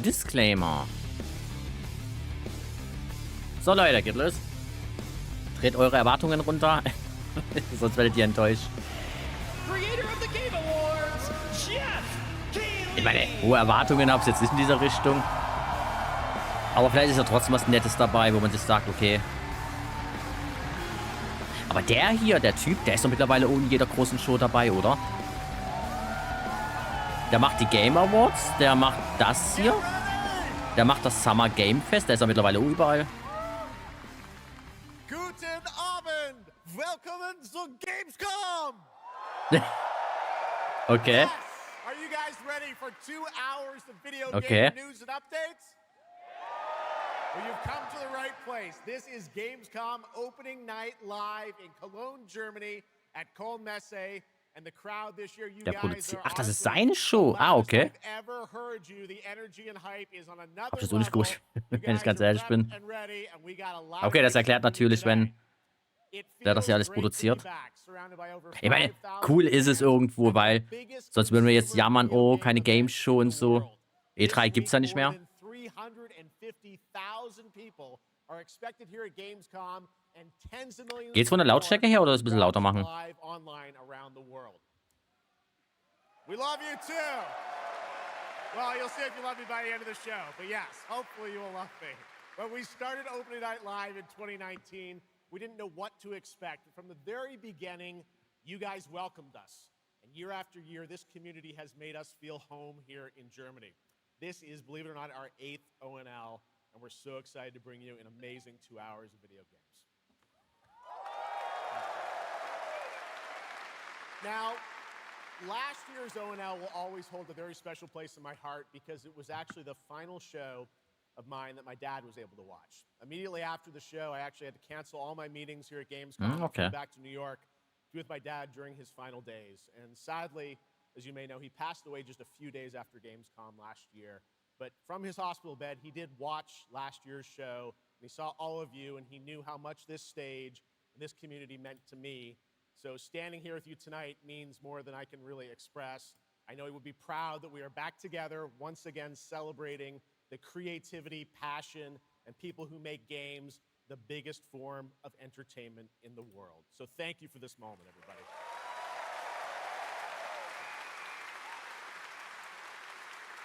Disclaimer. So Leute, geht los. Dreht eure Erwartungen runter, sonst werdet ihr enttäuscht. Ich meine, hohe Erwartungen habe ich jetzt nicht in dieser Richtung. Aber vielleicht ist ja trotzdem was Nettes dabei, wo man sich sagt, okay. Aber der hier, der Typ, der ist doch mittlerweile in jeder großen Show dabei, oder? Der macht die Game Awards, der macht das hier. Der macht das Summer Game Fest, der ist ja mittlerweile überall. Guten Abend! Willkommen zu Gamescom! Okay. Yes. Are you guys ready for 2 hours of video Okay. game news and updates? Well, you've come to the right place. This is Gamescom opening night live in Cologne, Germany at Köln Messe. And the crowd this year, you Der guys produziert. are Ach, das ist honestly seine Show. the Ah, loudest okay. I've ever heard you. The energy and hype is on another Hab das so nicht level. gut, You wenn ich guys ganz are ehrlich bin. prepped and ready, and we got a lot Okay, of das erklärt great stuff natürlich, wenn It der das ja alles feels great to be produziert. back, surrounded by over Ich meine, 5,000 cool ist es fans irgendwo, at the weil biggest sonst würden wir jetzt consumer jammern, video oh, game keine Game event Show in und the so. world. E3 This gibt's week, ja nicht more mehr. than 350,000 people are expected here at Gamescom, and tens of millions Geht's von der more Lautstärke her oder das ein bisschen lauter watch machen? live online around the world. We love you too. Well, you'll see if you love me by the end of the show. But yes, hopefully you will love me. When we started Opening Night Live in 2019, we didn't know what to expect. From the very beginning, you guys welcomed us. And year after year, this community has made us feel home here in Germany. This is, believe it or not, our 8th ONL, and we're so excited to bring you an amazing 2 hours of video games. Now, last year's ONL will always hold a very special place in my heart because it was actually the final show of mine that my dad was able to watch. Immediately after the show, I actually had to cancel all my meetings here at Gamescom and flew back to New York to be with my dad during his final days. And sadly, as you may know, he passed away just a few days after Gamescom last year. But from his hospital bed, he did watch last year's show, and he saw all of you, and he knew how much this stage and this community meant to me. So standing here with you tonight means more than I can really express. I know he would be proud that we are back together, once again celebrating the creativity, passion, and people who make games the biggest form of entertainment in the world. So thank you for this moment, everybody.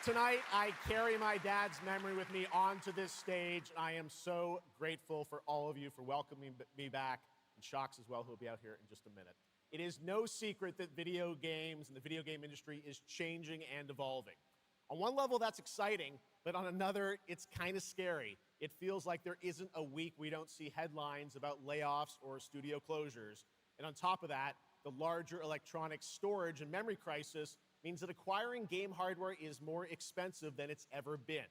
Tonight, I carry my dad's memory with me onto this stage. I am so grateful for all of you for welcoming me back, and Shocks as well, who will be out here in just a minute. It is no secret that video games and the video game industry is changing and evolving. On one level, that's exciting, but on another, it's kind of scary. It feels like there isn't a week we don't see headlines about layoffs or studio closures. And on top of that, the larger electronic storage and memory crisis means that acquiring game hardware is more expensive than it's ever been.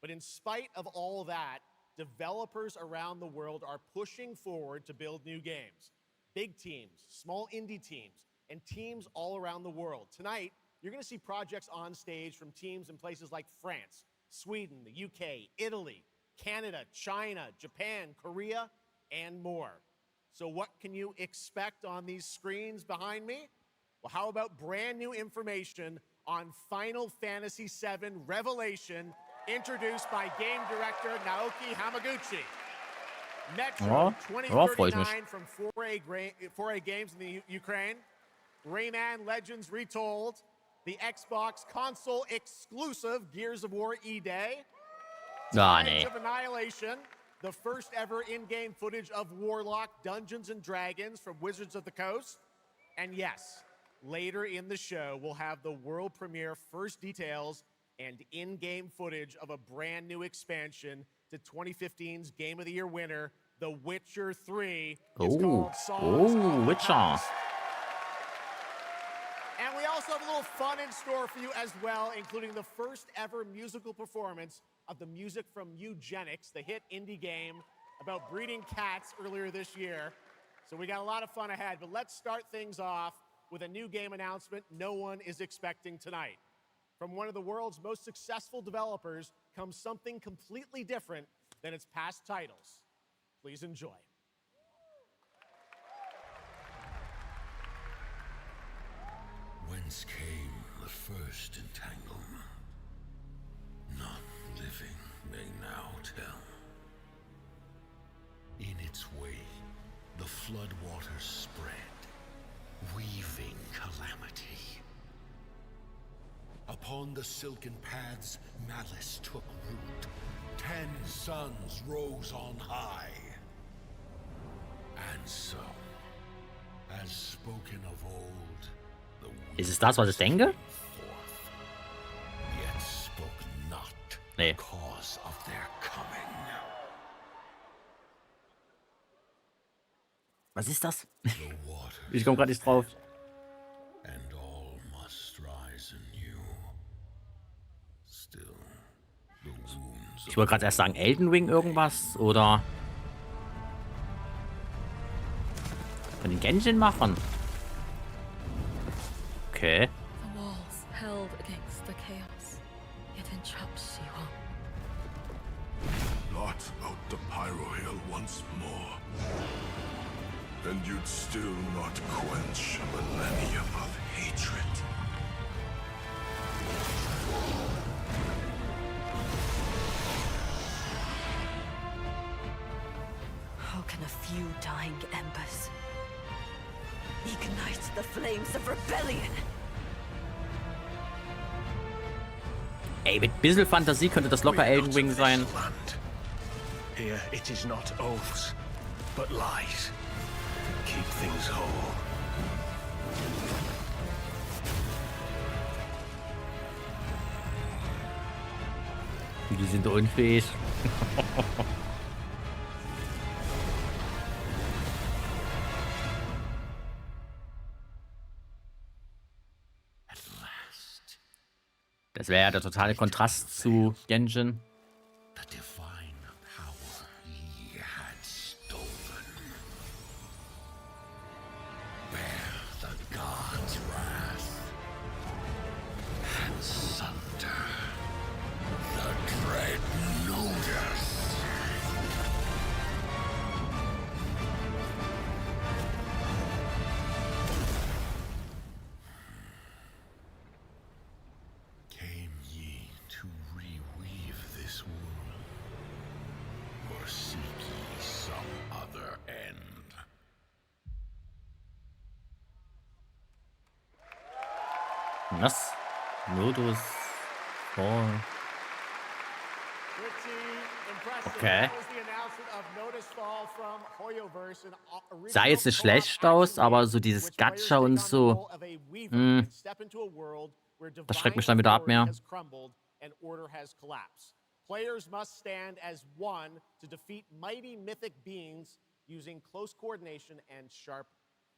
But in spite of all that, developers around the world are pushing forward to build new games. Big teams, small indie teams, and teams all around the world. Tonight, you're going to see projects on stage from teams in places like France, Sweden, the UK, Italy, Canada, China, Japan, Korea, and more. So what can you expect on these screens behind me? Well, how about brand new information on Final Fantasy VII Revelation, introduced by game director Naoki Hamaguchi. Metro 2039 from 4A Games in the Ukraine. Rayman Legends Retold. The Xbox console exclusive Gears of War E-Day. Tides of Annihilation. The first ever in-game footage of Warlock Dungeons and Dragons from Wizards of the Coast. And yes, later in the show, we'll have the world premiere first details and in-game footage of a brand new expansion to 2015's Game of the Year winner, The Witcher 3. It's called Songs of the Past. And we also have a little fun in store for you as well, including the first ever musical performance of the music from Eugenics, the hit indie game about breeding cats earlier this year. So we got a lot of fun ahead, but let's start things off with a new game announcement no one is expecting tonight. From one of the world's most successful developers comes something completely different than its past titles. Please enjoy. Whence came the first entanglement? None living may now tell. In its way, the floodwaters spread, weaving calamity. Upon the silken paths, malice took root. 10 suns rose on high. And so, as spoken of old, the Ist es das, was ich denke? forth, yet spoke not Nee. cause of their coming. Was ist das? The waters Ich komme gerade nicht drauf. and all must rise anew. Still, the wounds Ich wollte gerade erst sagen, Elden Ring irgendwas oder von den Genshin machen. Okay. The walls held against the chaos, yet entraps she hung. Blot out the Pyro Hill once more, and you'd still not quench a millennium of hatred. How can a few dying embers ignite the flames of rebellion? Ey, mit ein bisschen Fantasie könnte das locker Elden Ring sein. Here it is not oaths, but lies that keep things whole. Die sind unfähig. at last, Das wäre ja der totale Kontrast zu Genshin. the divine power ye had stolen. Bear the god's wrath and sunder the dread Ludus. Came ye to reweave this wool, or seek ye some other end? Was? Modus. Oh. Pretty impressive. Okay. That was the announcement of Notice Fall from Hoyoverse, an original Sah jetzt nicht schlecht aus, aber so dieses which players Gacha take und on the so, role of a weaver and step into a world where das schreckt mich divine dann wieder ab, authority Mehr. has crumbled and order has collapsed. Players must stand as one to defeat mighty mythic beings using close coordination and sharp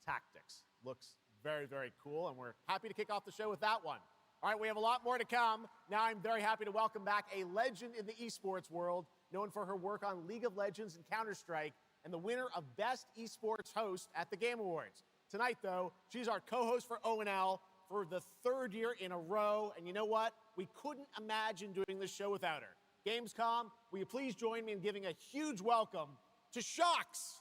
tactics. Looks very, very cool, and we're happy to kick off the show with that one. All right, we have a lot more to come. Now I'm very happy to welcome back a legend in the esports world, known for her work on League of Legends and Counter-Strike, and the winner of Best Esports Host at the Game Awards. Tonight, though, she's our co-host for ONL for the 3rd year in a row, and you know what? We couldn't imagine doing this show without her. Gamescom, will you please join me in giving a huge welcome to Shocks?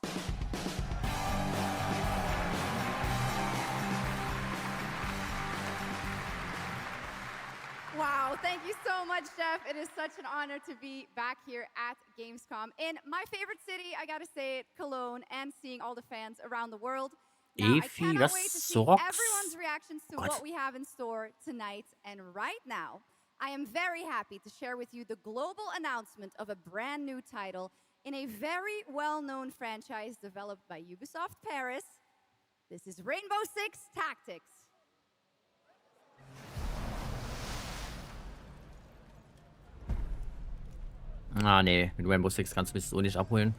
Wow, thank you so much, Jeff. It is such an honor to be back here at Gamescom in my favorite city, I gotta say it, Cologne, and seeing all the fans around the world. Now, I Efi, cannot was wait to see sucks. everyone's reactions to Gott. what we have in store tonight. And right now, I am very happy to share with you the global announcement of a brand new title in a very well-known franchise developed by Ubisoft Paris. This is Rainbow Six Tactics. Ah, nee, mit Rainbow Six kannst du mich so nicht abholen.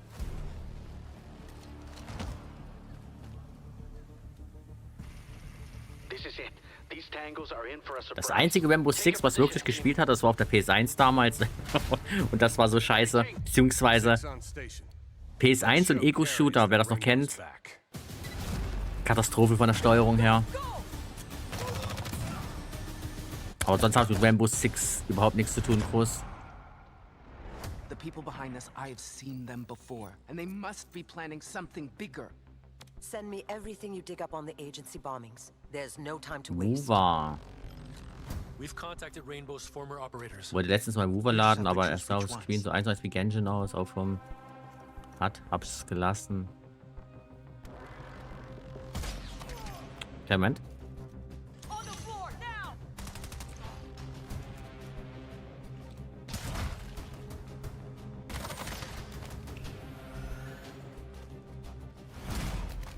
This is it. These tangos are in for a surprise. Das einzige Rainbow Six, was wirklich gespielt hat, das war auf der PS1 damals. Und das war so scheiße. Beziehungsweise PS1 und Ego-Shooter, wer das noch kennt. Katastrophe von der Steuerung her. Aber sonst hat mit Rainbow Six überhaupt nichts zu tun, groß. The people behind this, I have seen them before, and they must be planning something bigger. Send me everything you dig up on the agency bombings. There's no time to waste. Nova. We've contacted Rainbow's former operators. Wollte letztens mal Mover laden, aber er sah auf Screen so eins wie Genshin aus, auch vom hab's gelassen. Moment.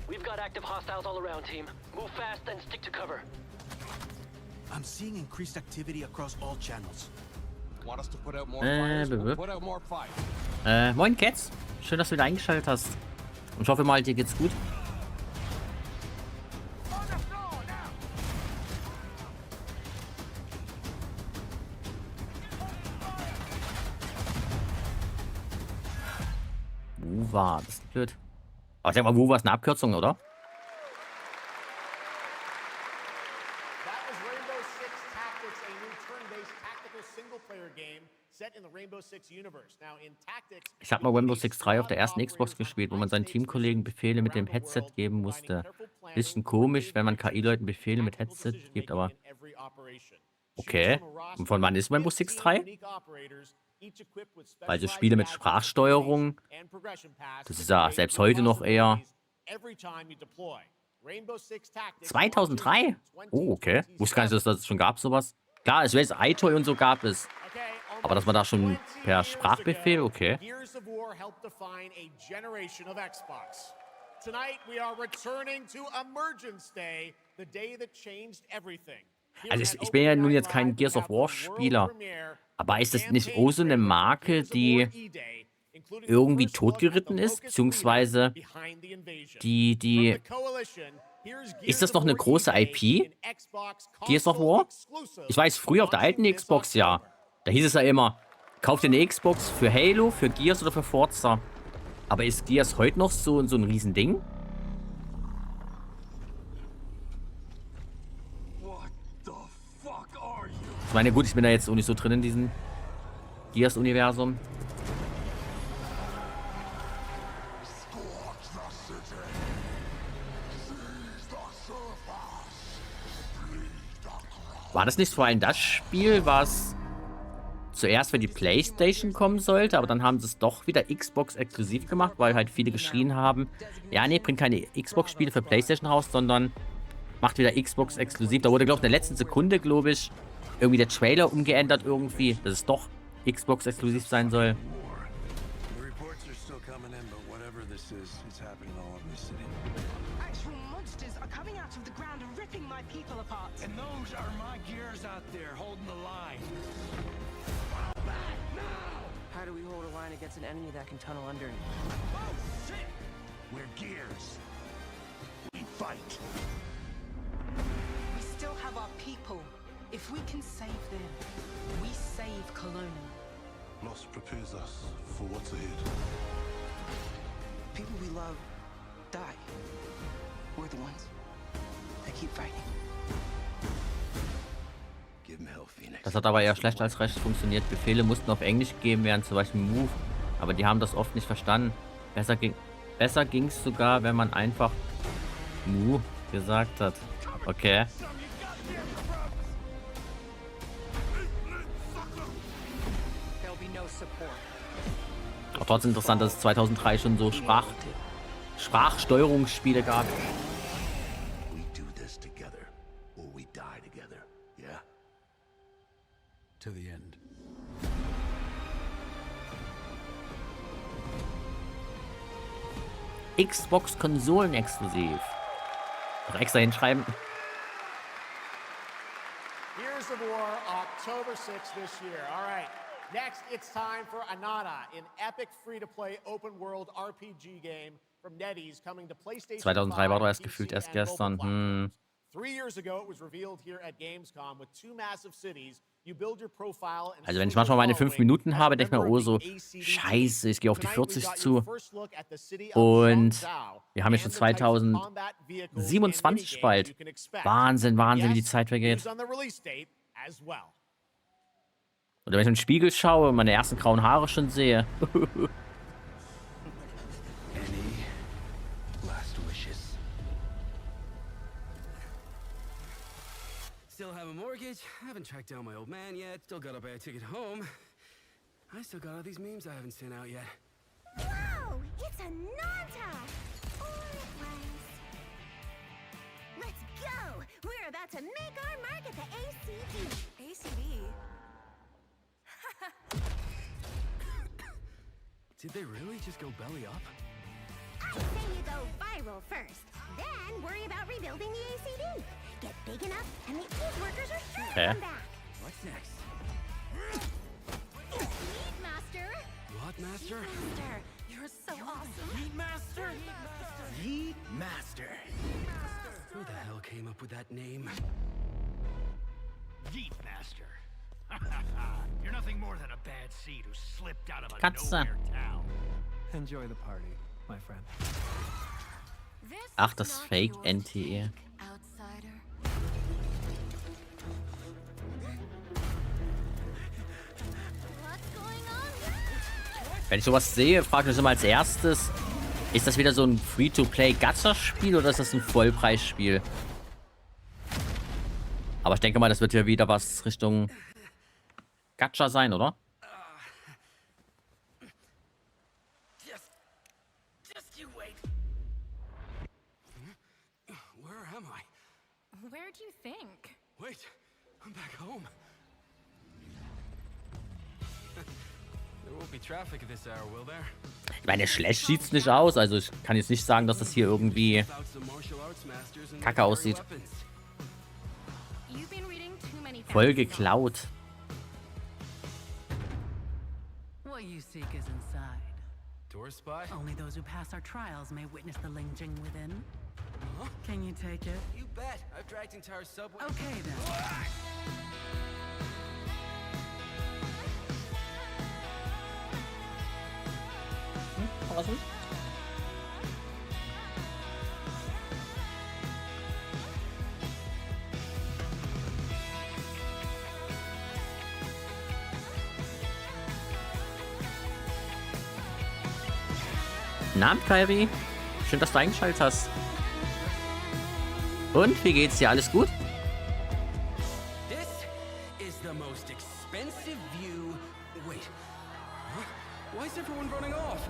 We've got active hostiles all around, team. Move fast and stick to cover. I'm seeing increased activity across all channels. Want us to put out more fires? We'll put out more fires. Moin Cats. Schön, dass du wieder eingeschaltet hast. Und ich hoffe mal, dir geht's gut. Wuva, das ist blöd. Aber ich sag mal, Wuva ist eine Abkürzung, oder? That was Rainbow Six Tactics, a new turn-based tactical single-player game set in the Rainbow Six universe. Now in Tactics, Ich habe mal Rainbow Six 3 auf der ersten Xbox gespielt, wo man seinen Teamkollegen Befehle mit dem Headset geben musste. Bisschen komisch, wenn man KI-Leuten Befehle mit Headset gibt, aber okay. Und von wann ist Rainbow Six 3? Weil so Spiele mit Sprachsteuerung, das ist ja selbst heute noch eher 2003? Oh, okay. Wusste gar nicht, dass das schon gab, sowas. Klar, ich weiß, iToy und so gab es. Aber das war da schon per Sprachbefehl, okay. Also ich bin ja nun jetzt kein Gears of War Spieler. Aber ist das nicht auch so eine Marke, die irgendwie totgeritten ist? Beziehungsweise die... Ist das noch eine große IP? Gears of War? Ich weiß, früher auf der alten Xbox, ja. Da hieß es ja immer, kauf dir eine Xbox für Halo, für Gears oder für Forza. Aber ist Gears heute noch so ein Riesending? Ich meine, gut, ich bin da jetzt auch nicht so drin in diesem Gears-Universum. War das nicht vor allem das Spiel, was zuerst für die PlayStation kommen sollte, aber dann haben sie es doch wieder Xbox-exklusiv gemacht, weil halt viele geschrien haben, ja, nee, bringt keine Xbox-Spiele für PlayStation raus, sondern macht wieder Xbox-exklusiv. Da wurde, glaube ich, in der letzten Sekunde, glaube ich, irgendwie der Trailer umgeändert irgendwie, dass es doch Xbox-exklusiv sein soll. How do we hold a line against an enemy that can tunnel underneath? Oh, shit! We're Gears. We fight. We still have our people. If we can save them, we save Cologne. Loss prepares us for what's ahead. People we love die. We're the ones that keep fighting. Das hat aber eher schlecht als recht funktioniert. Befehle mussten auf Englisch gegeben werden, zum Beispiel Move. Aber die haben das oft nicht verstanden. Besser ging es sogar, wenn man einfach Move gesagt hat. Okay. Auch trotzdem interessant, dass es 2003 schon so Sprachsteuerungsspiele gab. To the end. Xbox-Konsolen exklusiv. Noch extra hinschreiben. Gears of War, October 6th this year. All right. Next, it's time for Anata, an epic free-to-play open-world RPG game from NetEase coming to PlayStation 2003 war doch 5, erst PC, gefühlt erst and mobile gestern. platforms. 3 years ago, it was revealed here at Gamescom with 2 massive cities. You build your profile and Also wenn ich manchmal meine 5 Minuten habe, denke ich mir, oh so, scheiße, ich gehe auf die 40 zu. Und wir haben jetzt schon 2027 bald. Wahnsinn, Wahnsinn, wie die Zeit vergeht. Oder wenn ich im Spiegel schaue und meine ersten grauen Haare schon sehe. Still have a mortgage, haven't tracked down my old man yet, still gotta buy a ticket home. I still got all these memes I haven't sent out yet. Whoa! It's a Nanta! Always. Let's go! We're about to make our mark at the ACD. ACD? Did they really just go belly up? I say you go viral first, then worry about rebuilding the ACD. Get big enough, and the old workers are sure to come back. What's next? Meat Master! What, Master? Master, you're so awesome. Heat Master! Heat Master! Who the hell came up with that name? Yeet Master. You're nothing more than a bad seed who slipped out of a Katze. nowhere town. Enjoy the party, my friend. Ach, das Fake-NTE. Outsider. What's going on? Wenn ich sowas sehe, frage ich mich immer als erstes, ist das wieder so ein Free-to-Play-Gacha-Spiel oder ist das ein Vollpreisspiel? Aber ich denke mal, das wird ja wieder was Richtung Gacha sein, oder? Just you wait. Where am I? Where do you think? Wait, I'm back home. There won't be traffic at this hour, will there? Ich meine, schlecht sieht's nicht aus. Also ich kann jetzt nicht sagen, dass das hier irgendwie kacke aussieht. You've been reading too many Voll fantasy geklaut. What you seek is inside. Door spy? Only those who pass our trials may witness the Lingjing within. Can you take it? You bet. I've dragged entire subway. Okay then. Awesome. Na, Kairi? Schön, dass du eingeschaltet hast. Und, wie geht's dir? Alles gut? This is the most expensive view. Wait. Huh? Why is everyone running off?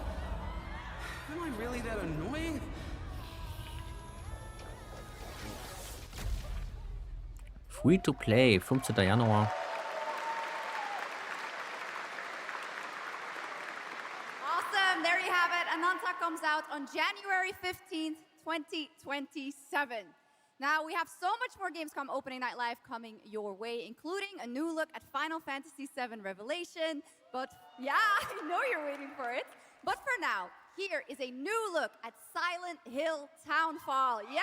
Am I really that annoying? Free to play, 15. Januar. Awesome. There you have it. Ananta comes out on January 15th, 2027. Now, we have so much more Gamescom Opening Night Live coming your way, including a new look at Final Fantasy VII Revelation. But yeah, I know you're waiting for it. But for now, here is a new look at Silent Hill Townfall. Yeah,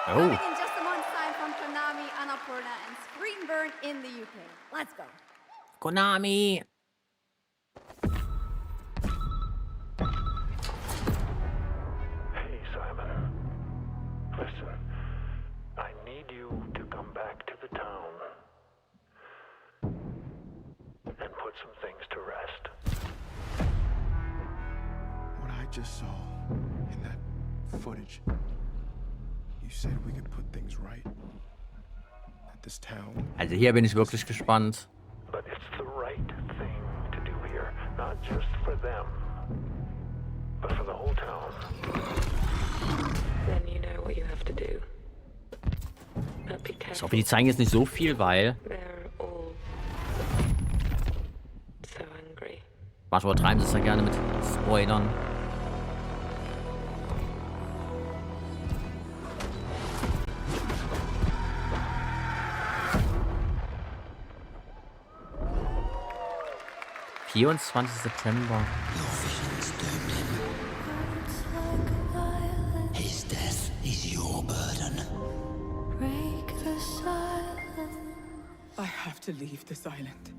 coming in just a month's time from Konami, Annapurna, and Screenburn in the UK. Let's go. Konami! Hey, Simon. Listen, I need you to come back to the town and put some things to rest. What I just saw in that footage, you said we could put things right at this town. Also hier bin ich wirklich gespannt. But it's the right thing to do here, not just for them, but for the whole town. Then you know what you have to do. But be Ich careful. hoffe, die zeigen jetzt nicht so viel, weil... They're all so angry. Manchmal übertreiben sie es ja gerne mit Spoilern. ...24. September. His death is your burden. I have to leave this island.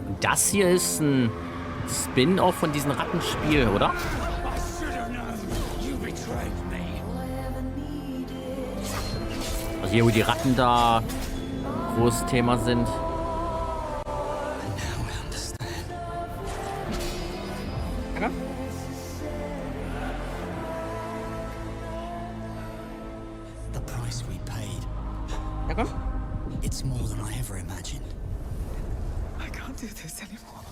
Und das hier ist ein Spin-off von diesem Rattenspiel, oder? Also hier, wo die Ratten da großes Thema sind. And now Na komm. The price we paid. Na komm. It's more than I ever imagined. I can't do this anymore.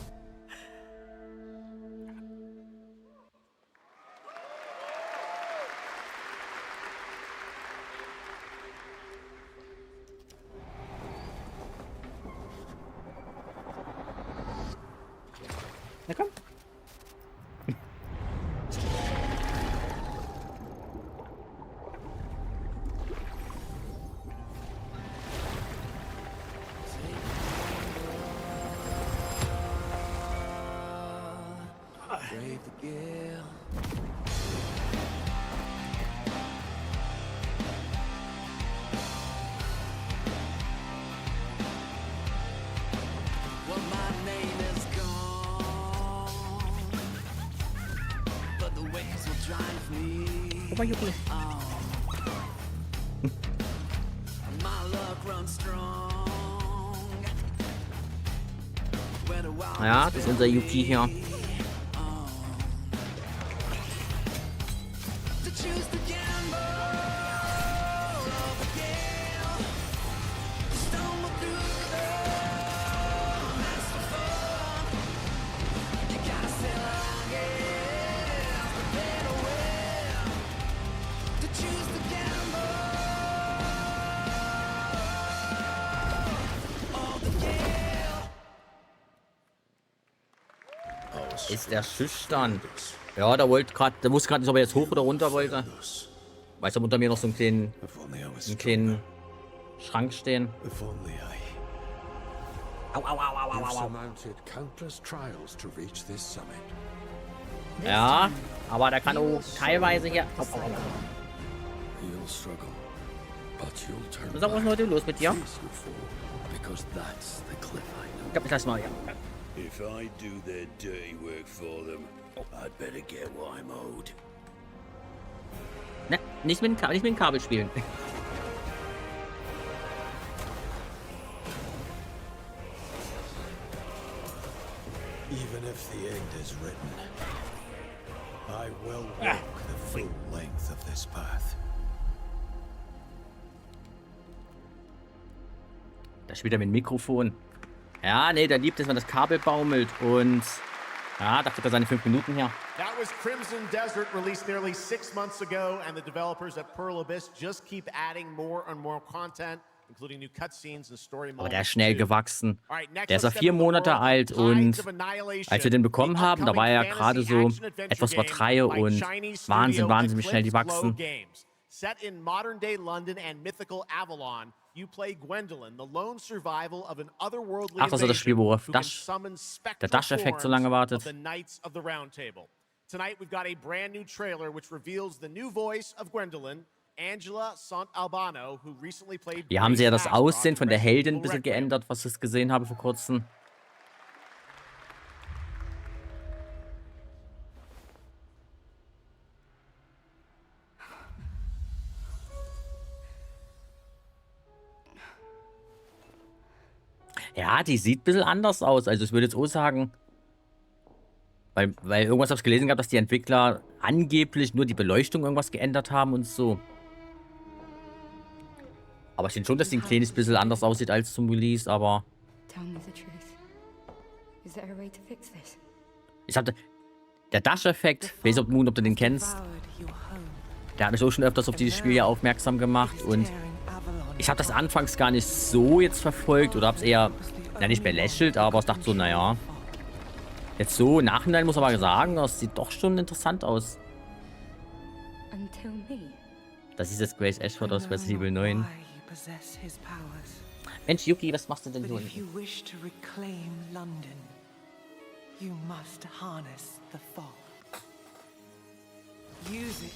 Na komm. Brave the gale. Well, my name is gone, but the waves will drive me on. My luck runs strong. Where the wild Ja, das ist unser Yuki hier. to choose the gamble of the gale. Stumble through the masterful. You gotta sail along it, fade away. To choose the gamble of the gale. Ist der schüchtern? Ja, der wusste gerade nicht, ob er jetzt hoch oder runter wollte. Weiß er unter mir noch so einen kleinen Schrank stehen. Au, au, au, au, You've au, au. surmounted countless trials to reach this summit. Ja, aber der kann auch teilweise hier. Au, au, au. You'll struggle, but you'll turn Was ist heute los mit dir? face you fall, because that's the cliff I know. Ich glaube, ich lass mal hier. If I do their dirty work for them, I'd better get what I'm owed. Ne, nicht mit dem Kabel spielen. Even if the end is written, I will walk the full length of this path. Da spielt er mit dem Mikrofon. Ja, nee, der liebt es, wenn das Kabel baumelt. Und ja, da kriegt er seine 5 Minuten her. That was Crimson Desert, released nearly 6 months ago, and the developers at Pearl Abyss just keep adding more and more content, including new cutscenes and story modes. Aber der ist schnell gewachsen. Alright, next Der ist ja let's 4 step into the Monate world of alt Tides und of Annihilation, als wir den bekommen the haben, da war er upcoming gerade so fantasy-action-adventure etwas über game 3 by und Chinese Wahnsinn, studio Wahnsinn, wie schnell die Eclipse Glow wachsen. Games. Set in modern-day London and mythical Avalon, you play Gwendolyn, the lone survival of an otherworldly Ach, das ist das Spiel, worauf who can Dash, summon der spectral Dash-Effekt so forms lange of wartet. the Knights of the Round Table. Tonight we've got a brand new trailer which reveals the new voice of Gwendolyn, Angela Sant'Albano, who recently played. Hier haben sie ja das Grace Aussehen Astor von der in Heldin ein Resident bisschen Evil Requiem. geändert, was ich gesehen habe vor kurzem. Ja, die sieht ein bisschen anders aus. Also ich würde jetzt auch sagen, weil irgendwas habe ich gelesen gehabt, dass die Entwickler angeblich nur die Beleuchtung irgendwas geändert haben und so. Aber ich finde schon, dass die ein kleines bisschen anders aussieht als zum Release, aber Tell me the truth. Is there a way to fix this? ich hatte der Dash-Effekt, ich weiß nicht, ob du den kennst. Der hat mich auch schon öfters auf dieses Spiel ja aufmerksam gemacht und ich habe das anfangs gar nicht so jetzt verfolgt oder habe es eher, ja, nicht belächelt, aber ich dachte so, naja. Jetzt so im Nachhinein muss aber sagen, das sieht doch schon interessant aus. Until me. Das ist jetzt Grace Ashford aus Resident Evil 9. Mensch, Yuki, was machst du denn so? If you wish to reclaim London, you must harness the fog. Use it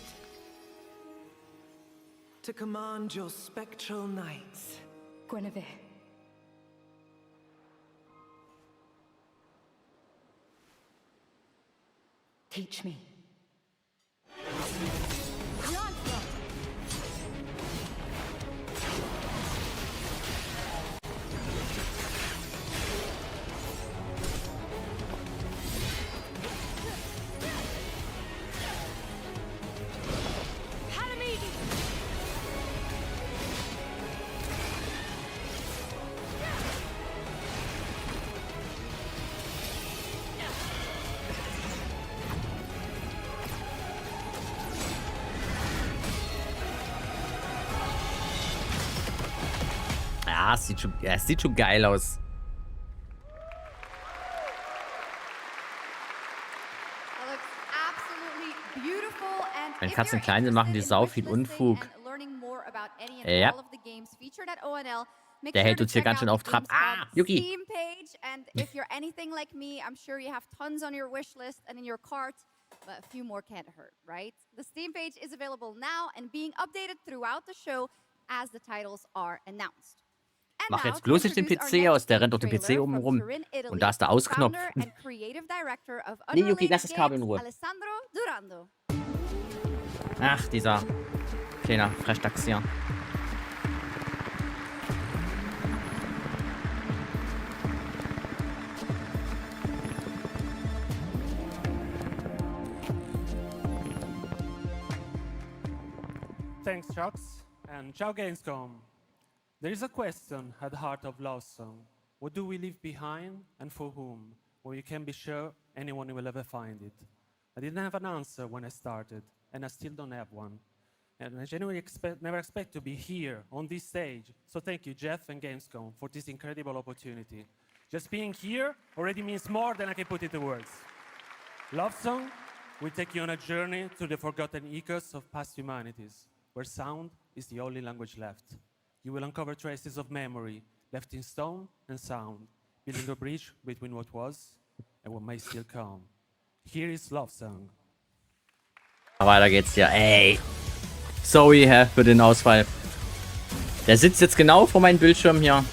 to command your spectral knights. Guinevere. Teach me. Ja, es sieht schon geil aus. Wenn Katzen klein sind, machen die sau viel Unfug. Ja. Der hält uns hier ganz schön auf Trab. Ah, Yuki. But a few more can't hurt, right? The Steam page is available now and being updated throughout the show as the titles are announced. Mach jetzt bloß nicht den PC aus, der rennt auf dem PC oben rum. Und da ist der Ausknopf. Nee, Yuki, lass das Kabel in Ruhe. Ach, dieser kleiner Frechdachs hier. Thanks, Chucks, and ciao Gamescom. There is a question at the heart of Love Song. What do we leave behind and for whom? Well, you can be sure anyone will ever find it. I didn't have an answer when I started, and I still don't have one. And I genuinely never expect to be here on this stage. So thank you, Jeff and Gamescom, for this incredible opportunity. Just being here already means more than I can put into words. Love Song will take you on a journey through the forgotten echoes of past humanities, where sound is the only language left. You will uncover traces of memory left in stone and sound, building a bridge between what was and what may still come. Here is Love Song. Weiter geht's ja. Ey. Sorry, für den Ausfall. Der sitzt jetzt genau vor meinem Bildschirm hier.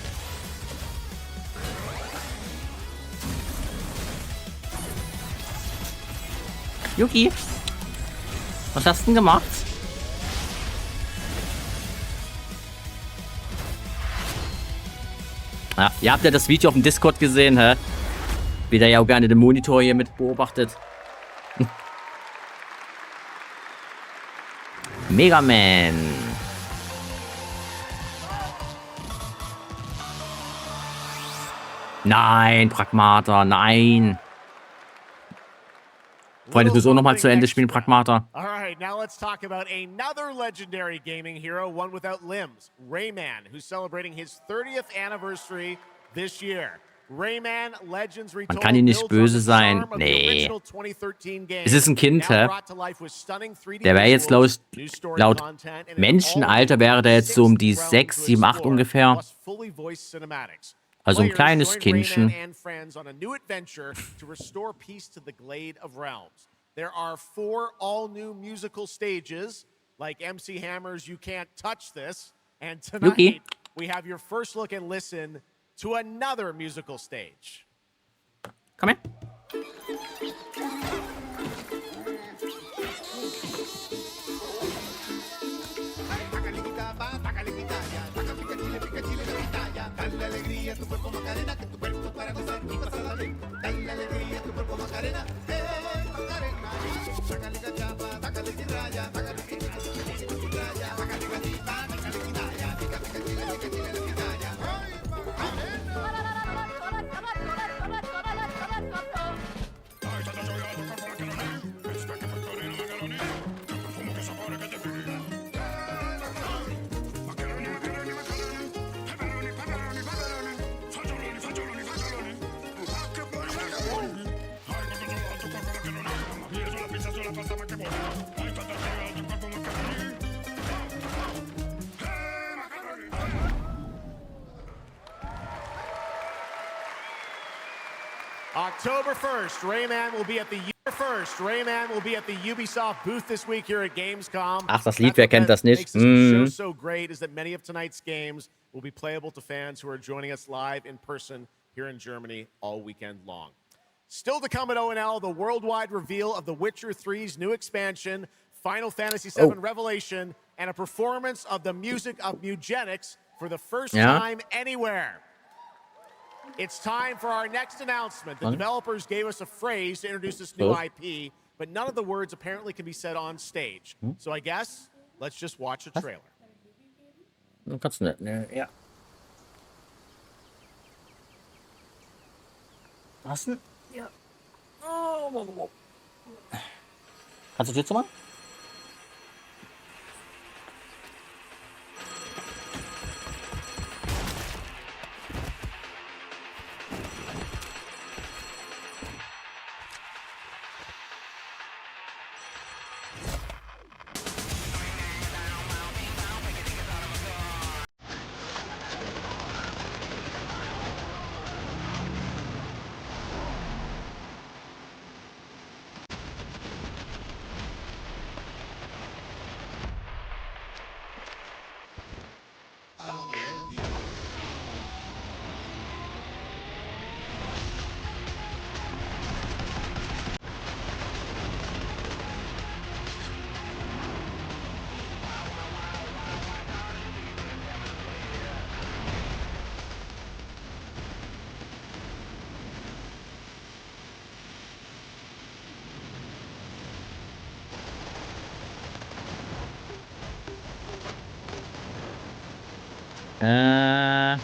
Yuki, was hast du denn gemacht? Ja, ihr habt ja das Video auf dem Discord gesehen, hä? Wie der ja auch gerne den Monitor hier mit beobachtet. Mega Man. Nein, Pragmata, nein. Freunde, das muss auch noch mal zu Ende spielen, Pragmata. All right, now let's talk about another legendary gaming hero, one without limbs, Rayman, who's celebrating his 30th anniversary this year. Rayman Legends Man kann ihn nicht böse sein. Nee. Es ist ein Kind, hä? Der wäre jetzt laut Menschenalter wäre der jetzt so um die 6, 7, 8 ungefähr. Also ein kleines Kindchen. There are 4 all-new musical stages, like MC Hammer's You Can't Touch This, and tonight we have your first look and listen to another musical stage. Come in. October 1st, Rayman will be at the Ubisoft booth this week here at Gamescom. Ach, das Lied, wer kennt das nicht? So great is that many of tonight's games will be playable to fans who are joining us live in person here in Germany all weekend long. Still to come at ONL, the worldwide reveal of The Witcher 3's new expansion, Final Fantasy VII Revelation, and a performance of the music of Mugenics for the first time anywhere. It's time for our next announcement. The developers gave us a phrase to introduce this new IP, but none of the words apparently can be said on stage. So I guess, let's just watch the trailer. Kannst du nicht, ne? Ja. Was denn? Ja. Oh. Kannst du die Tür zumachen? Boah,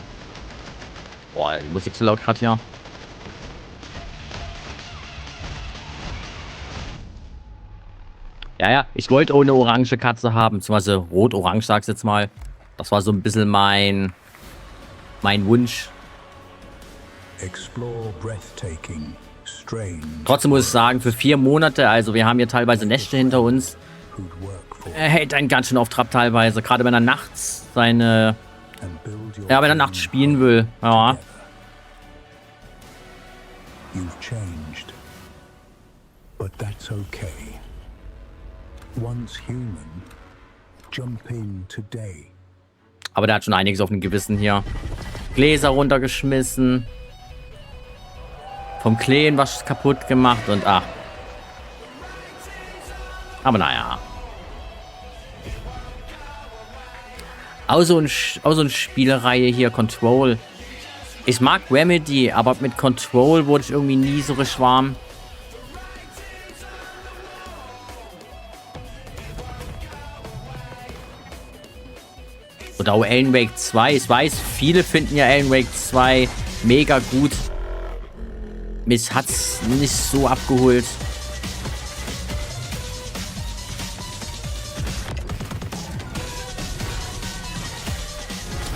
die Musik so laut gerade hier. Ja, ich wollte auch eine orange Katze haben, beziehungsweise rot-orange, sag's jetzt mal. Das war so ein bisschen mein Wunsch. Explore breathtaking, strange. Trotzdem muss ich sagen, für 4 Monate, also wir haben hier teilweise Nächte hinter uns. Er hält einen ganz schön auf Trab teilweise, gerade wenn er nachts seine... Ja, wenn er nachts spielen will. Ja. You've changed. But that's okay. Once human, jump in today. Aber der hat schon einiges auf dem Gewissen hier. Gläser runtergeschmissen. Vom Kleen was kaputt gemacht und ach. Aber naja. Auch so eine Spielreihe hier, Control. Ich mag Remedy, aber mit Control wurde ich irgendwie nie so richtig warm. Oder auch Alan Wake 2. Ich weiß, viele finden ja Alan Wake 2 mega gut. Mich hat's nicht so abgeholt.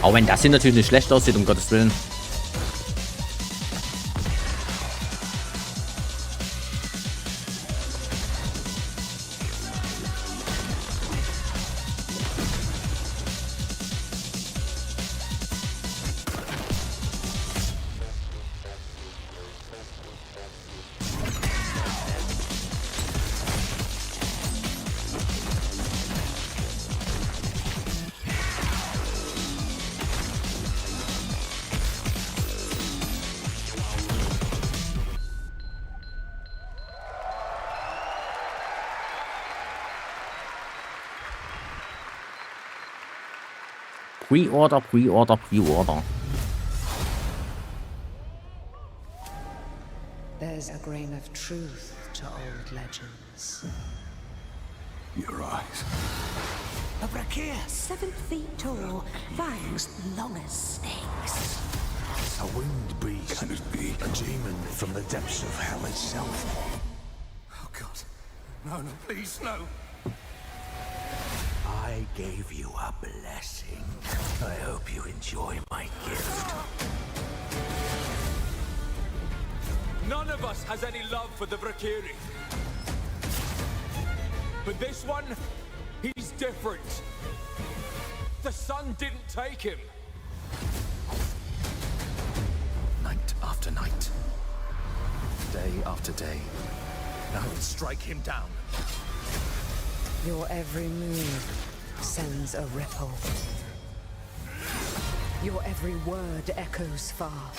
Auch wenn das hier natürlich nicht schlecht aussieht, um Gottes Willen. Pre-Order, Pre-Order, Pre-Order. There's a grain of truth to old legends. Your eyes. A brachia, 7 feet tall, fangs long as snakes. A winged beast. Can it be a demon from the depths of hell itself? Oh God. No, please, no. I gave you a blessing. I hope you enjoy my gift. None of us has any love for the Valkyrie. But this one, he's different. The sun didn't take him. Night after night. Day after day. I will strike him down. Your every move sends a ripple. Your every word echoes far.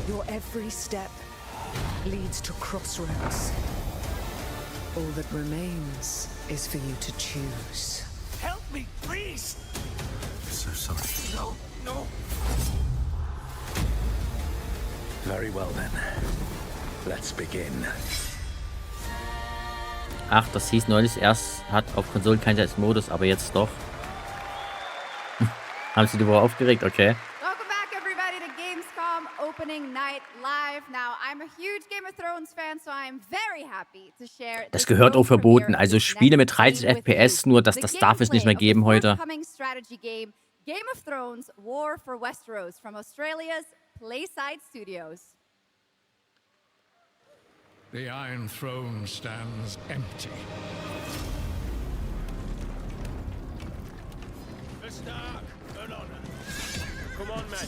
Your every step leads to crossroads. All that remains is for you to choose. Help me, please! I'm so sorry. No, no. Very well then. Let's begin. Ach, das hieß neulich erst, hat auf Konsolen keinen Modus, aber jetzt doch. Haben Sie die Woche aufgeregt? Okay. Welcome back, everybody, to Gamescom opening night live. Now, I'm a huge Game of Thrones fan, so I'm very happy to share. Das gehört auch verboten. Also Spiele mit 30 FPS, nur das darf es nicht mehr geben heute. Game of Thrones: War for Westeros from Australia's Playside Studios. The Iron Throne stands empty. The Stark, an honor. Come on, men.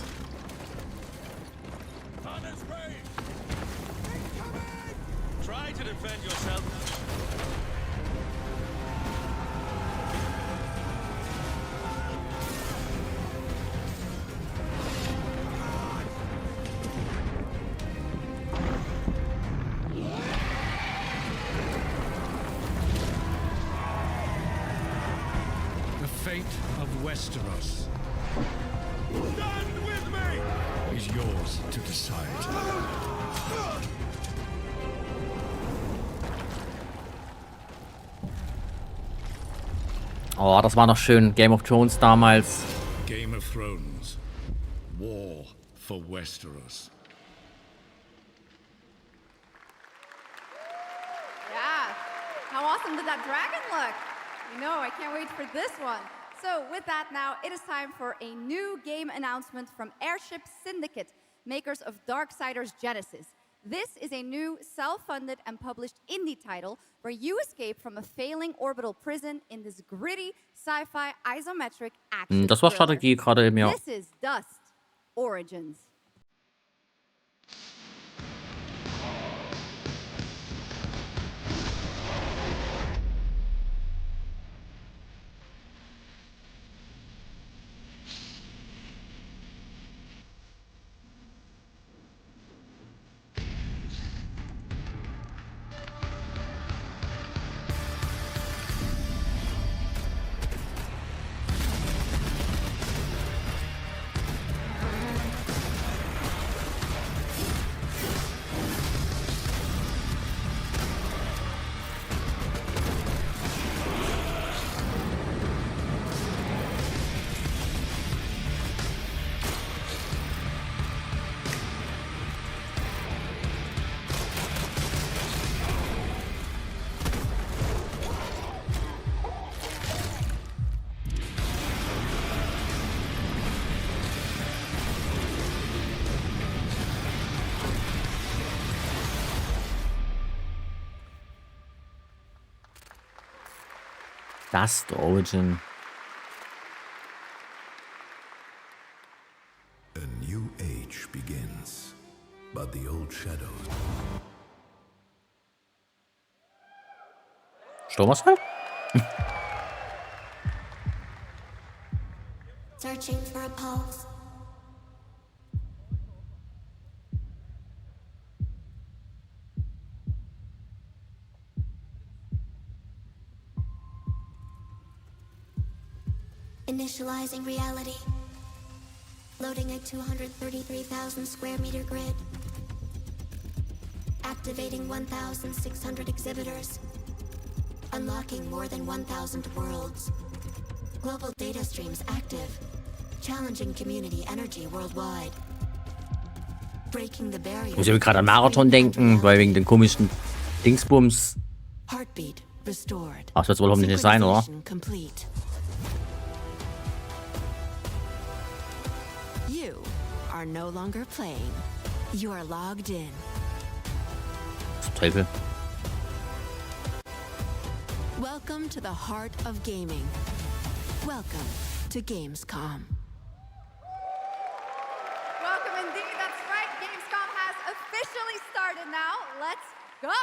On his way. Try to defend yourself. Fate of Westeros Stand with me! is yours to decide. Oh, das war noch schön. Game of Thrones damals. Game of Thrones. War for Westeros. Yeah. How awesome did that dragon look? You know, I can't wait for this one. So with that now, it is time for a new game announcement from Airship Syndicate, makers of Darksiders Genesis. This is a new self-funded and published indie title where you escape from a failing orbital prison in this gritty sci-fi isometric action Das war thriller. Strategie gerade eben, ja. This is Dust Origins. Dust Origin. A new age begins, but the old shadows. Stromausfall? Searching for a pulse. Initializing reality. Loading a 233,000 square meter grid. Activating 1,600 exhibitors. Unlocking more than 1,000 worlds. Global data streams active. Challenging community energy worldwide. Breaking the barrier. Ich muss irgendwie gerade an Marathon denken, weil wegen den komischen Dingsbums. Heartbeat restored. Ach, das wird wohl hoffentlich nicht sein, oder? Complete. You are no longer playing. You are logged in. Teufel. Welcome to the heart of gaming. Welcome to Gamescom. Welcome indeed, that's right. Gamescom has officially started now. Let's go.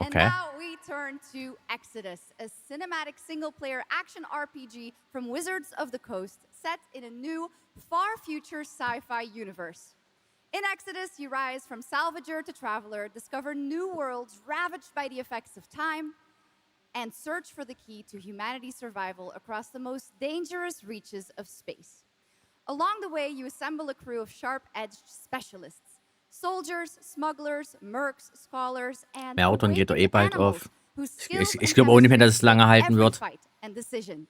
And Okay. now we turn to Exodus, a cinematic single-player action RPG from Wizards of the Coast, set in a new, far future sci-fi universe. In Exodus, you rise from salvager to traveler, discover new worlds ravaged by the effects of time, and search for the key to humanity's survival across the most dangerous reaches of space. Along the way, you assemble a crew of sharp-edged specialists. Soldiers, smugglers, mercs, scholars, and Marathon geht doch eh bald auf. whose skills Ich glaube auch nicht mehr, dass es lange halten every wird. fight and decision.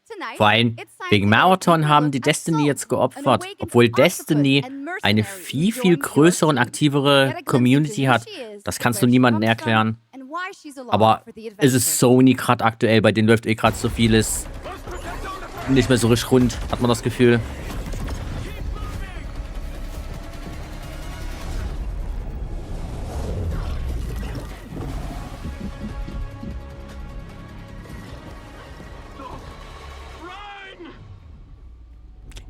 Tonight, Vor allem it's time wegen for a Marathon look haben die at Destiny Soul, jetzt an geopfert, awakened obwohl octopus Destiny and mercenary eine who viel joins your größere und team. aktivere Get a glimpse Community into who hat. she is, Das kannst where du she niemandem comes from, erklären. and why she's along Aber for the es adventure. ist Sony gerade aktuell, bei denen läuft eh gerade so vieles nicht mehr so richtig rund, hat man das Gefühl.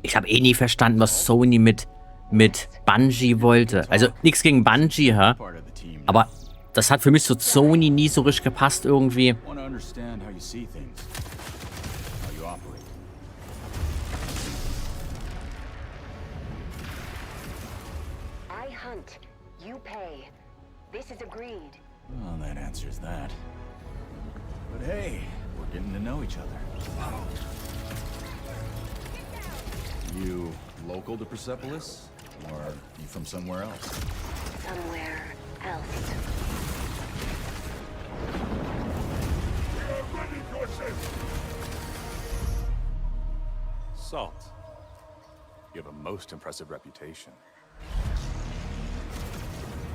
Ich habe eh nie verstanden, was Sony mit Bungie wollte. Also nichts gegen Bungie, hä? Aber das hat für mich so Sony nie so richtig gepasst irgendwie. I hunt, you pay. This is agreed. Well, that answers that. But hey, we're getting to know each other. You local to Persepolis? Or you from somewhere else? Somewhere else. Salt. You have a most impressive reputation.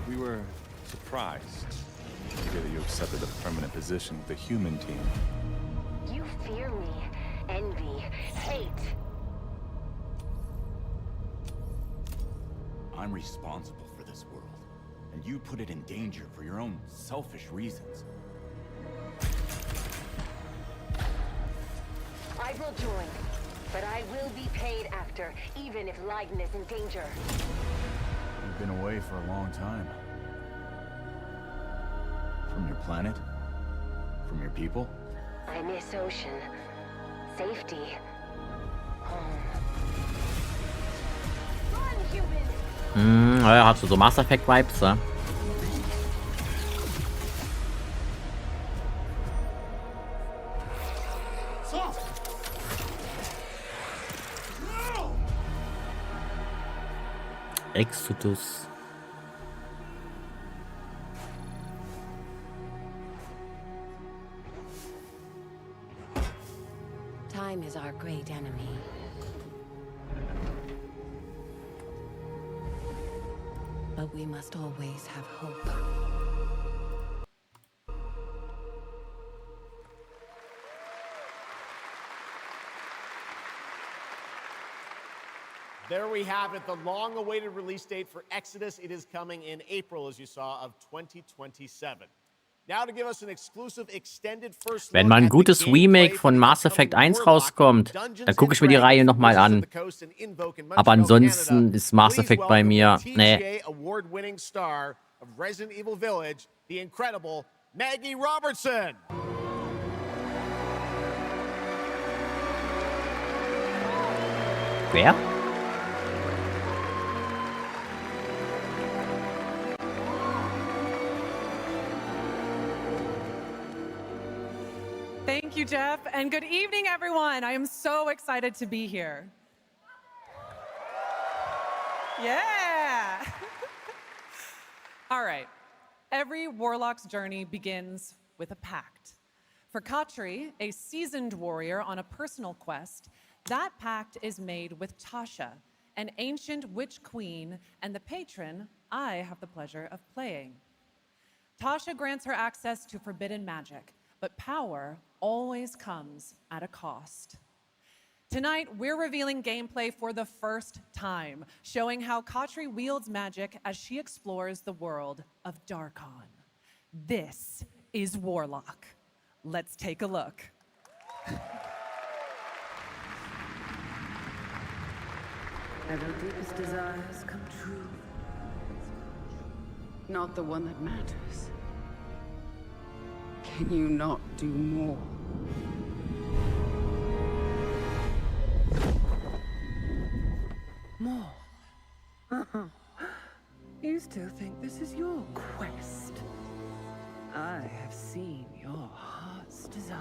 We were surprised to hear that you accepted a permanent position with the human team. You fear me, envy, hate. I'm responsible for this world, and you put it in danger for your own selfish reasons. I will join, but I will be paid after, even if Leiden is in danger. You've been away for a long time. From your planet? From your people? I miss ocean, safety, home. Run, human! Ja, hat so Mass Effect Vibes, ja. Exodus. Time is our great enemy. But we must always have hope. There we have it, the long-awaited release date for Exodus. It is coming in April, as you saw, of 2027. Now to give us an exclusive extended first Wenn mal ein gutes Remake von Mass Effect 1 rauskommt, dann gucke ich mir die Reihe nochmal an. Aber ansonsten ist Mass Effect bei mir, nee. Award-winning star of Resident Evil Village, the incredible Maggie Robertson. Wer? Thank you, Jeff, and good evening, everyone. I am so excited to be here. Yeah. All right. Every warlock's journey begins with a pact. For Katri, a seasoned warrior on a personal quest, that pact is made with Tasha, an ancient witch queen and the patron I have the pleasure of playing. Tasha grants her access to forbidden magic, but power always comes at a cost. Tonight, we're revealing gameplay for the first time, showing how Katri wields magic as she explores the world of Darkon. This is Warlock. Let's take a look. Ever deepest desires come true. Not the one that matters. Can you not do more? More? You still think this is your quest? I have seen your heart's desire.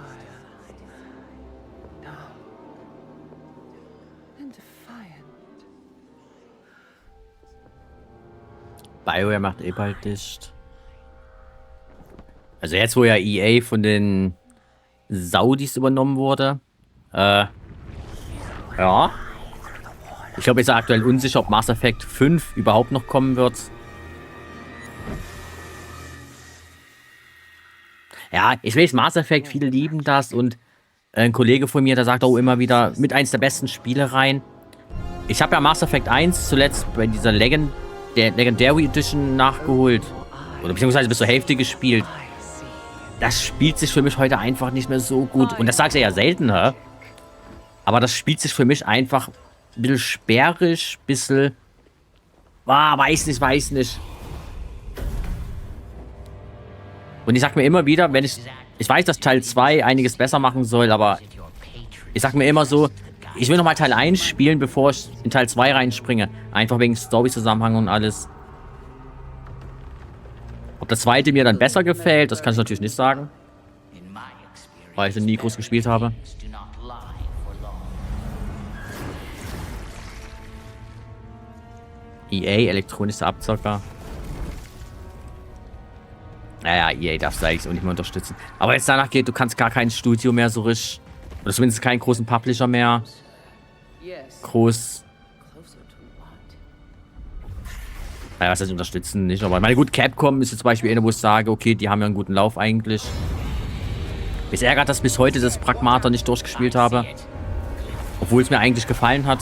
Dark and defiant. BioWare macht eh bald dicht. Also jetzt, wo ja EA von den Saudis übernommen wurde. Ja. Ich glaube, jetzt ist aktuell unsicher, ob Mass Effect 5 überhaupt noch kommen wird. Ja, ich weiß, Mass Effect, viele lieben das und ein Kollege von mir, der sagt auch immer wieder, mit eins der besten Spielereien. Ich habe ja Mass Effect 1 zuletzt bei dieser Legendary Edition nachgeholt. Oder beziehungsweise bis zur Hälfte gespielt. Das spielt sich für mich heute einfach nicht mehr so gut. Und das sagst du ja selten, hä? Aber das spielt sich für mich einfach ein bisschen sperrig, ein bisschen... weiß nicht. Und ich sag mir immer wieder, wenn ich weiß, dass Teil 2 einiges besser machen soll, aber ich sag mir immer so, ich will nochmal Teil 1 spielen, bevor ich in Teil 2 reinspringe. Einfach wegen Story-Zusammenhang und alles. Ob das zweite mir dann besser gefällt, das kann ich natürlich nicht sagen. Weil ich den nie groß gespielt habe. EA, elektronische Abzocker. Naja, EA darfst du eigentlich auch nicht mehr unterstützen. Aber jetzt danach geht, du kannst gar kein Studio mehr so richtig. Oder zumindest keinen großen Publisher mehr groß. Naja, was heißt unterstützen nicht, aber meine gut, Capcom ist jetzt zum Beispiel eine, wo ich sage, okay, die haben ja einen guten Lauf eigentlich. Mich ärgert, dass bis heute das Pragmata nicht durchgespielt habe. Obwohl es mir eigentlich gefallen hat.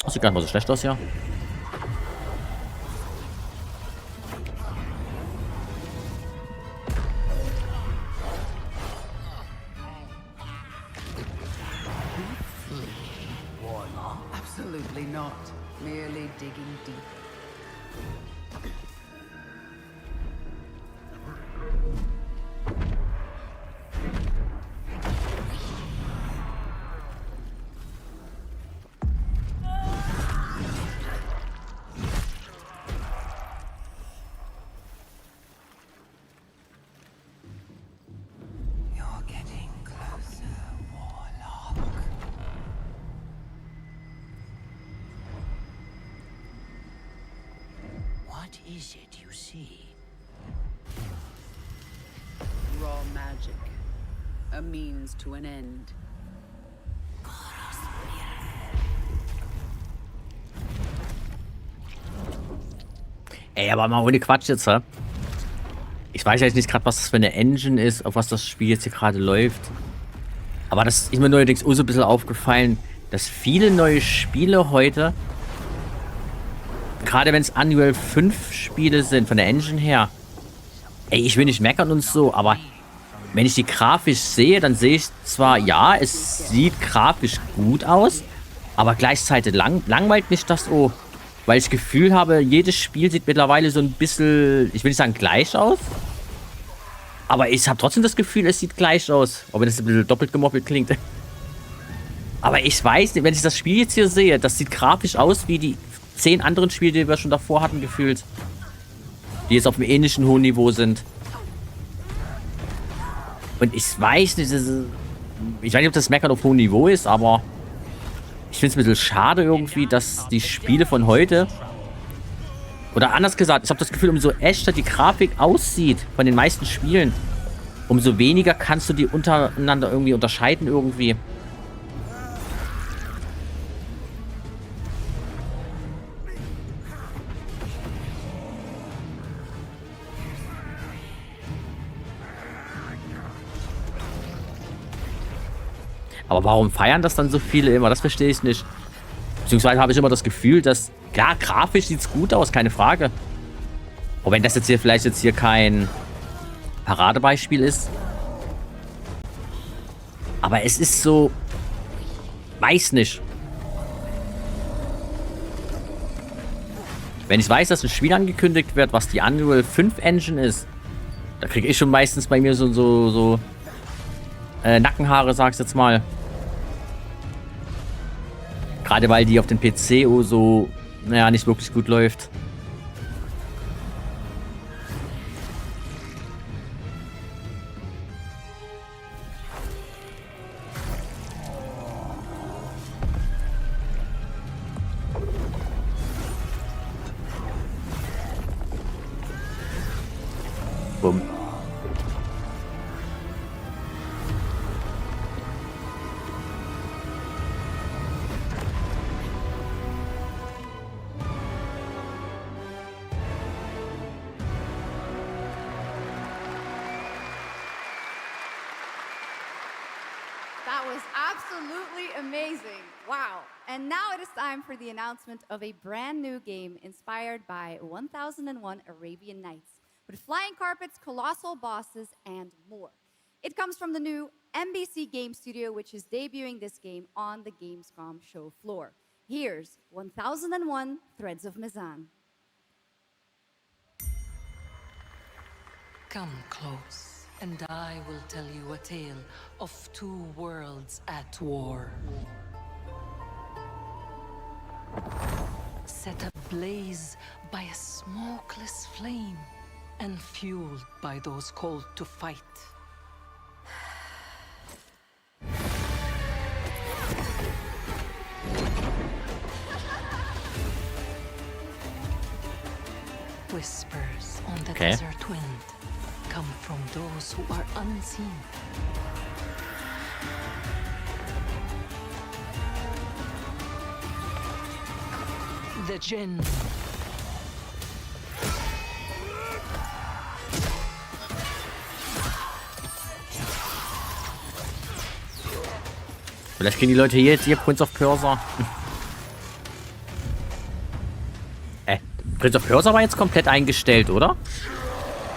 Das sieht gar nicht mal so schlecht aus, ja. Absolutely not. Merely digging deep. You're getting closer, Warlock. What is it you see? Raw magic. A means to an end. Ey, aber mal ohne Quatsch jetzt, hä? Ich weiß jetzt nicht gerade, was das für eine Engine ist, auf was das Spiel jetzt hier gerade läuft. Aber das ist mir neuerdings auch so ein bisschen aufgefallen, dass viele neue Spiele heute, gerade wenn es Unreal 5 Spiele sind, von der Engine her, ey, ich will nicht meckern und so, aber wenn ich die grafisch sehe, dann sehe ich zwar, ja, es sieht grafisch gut aus, aber gleichzeitig langweilt mich das auch. Weil ich das Gefühl habe, jedes Spiel sieht mittlerweile so ein bisschen, ich will nicht sagen gleich aus, aber ich habe trotzdem das Gefühl, es sieht gleich aus. Auch wenn es ein bisschen doppelt gemoppelt klingt. Aber ich weiß nicht, wenn ich das Spiel jetzt hier sehe, das sieht grafisch aus wie die 10 anderen Spiele, die wir schon davor hatten, gefühlt. Die jetzt auf einem ähnlichen hohen Niveau sind. Und ich weiß nicht, ich weiß nicht, ob das Meckern auf hohem Niveau ist, aber ich finde es ein bisschen schade irgendwie, dass die Spiele von heute, oder anders gesagt, ich habe das Gefühl, umso echter die Grafik aussieht von den meisten Spielen, umso weniger kannst du die untereinander irgendwie unterscheiden irgendwie. Aber warum feiern das dann so viele immer? Das verstehe ich nicht. Beziehungsweise habe ich immer das Gefühl, dass, klar, grafisch sieht es gut aus, keine Frage. Auch wenn das jetzt hier vielleicht kein Paradebeispiel ist. Aber es ist so, weiß nicht. Wenn ich weiß, dass ein Spiel angekündigt wird, was die Unreal 5 Engine ist, da kriege ich schon meistens bei mir so Nackenhaare, sag's jetzt mal. Gerade weil die auf den PC so, naja, nicht wirklich gut läuft. Bumm. That was absolutely amazing. Wow. And now it is time for the announcement of a brand new game inspired by 1001 Arabian Nights, with flying carpets, colossal bosses, and more. It comes from the new NBC Game Studio, which is debuting this game on the Gamescom show floor. Here's 1001 Threads of Mizan. Come close, and I will tell you a tale of 2 worlds at war. Set ablaze by a smokeless flame, and fueled by those called to fight. Whispers on the desert wind, come from those who are unseen. The Jinn. Vielleicht kriegen die Leute hier jetzt ihr Prince of Persia. Prince of Persia war jetzt komplett eingestellt, oder?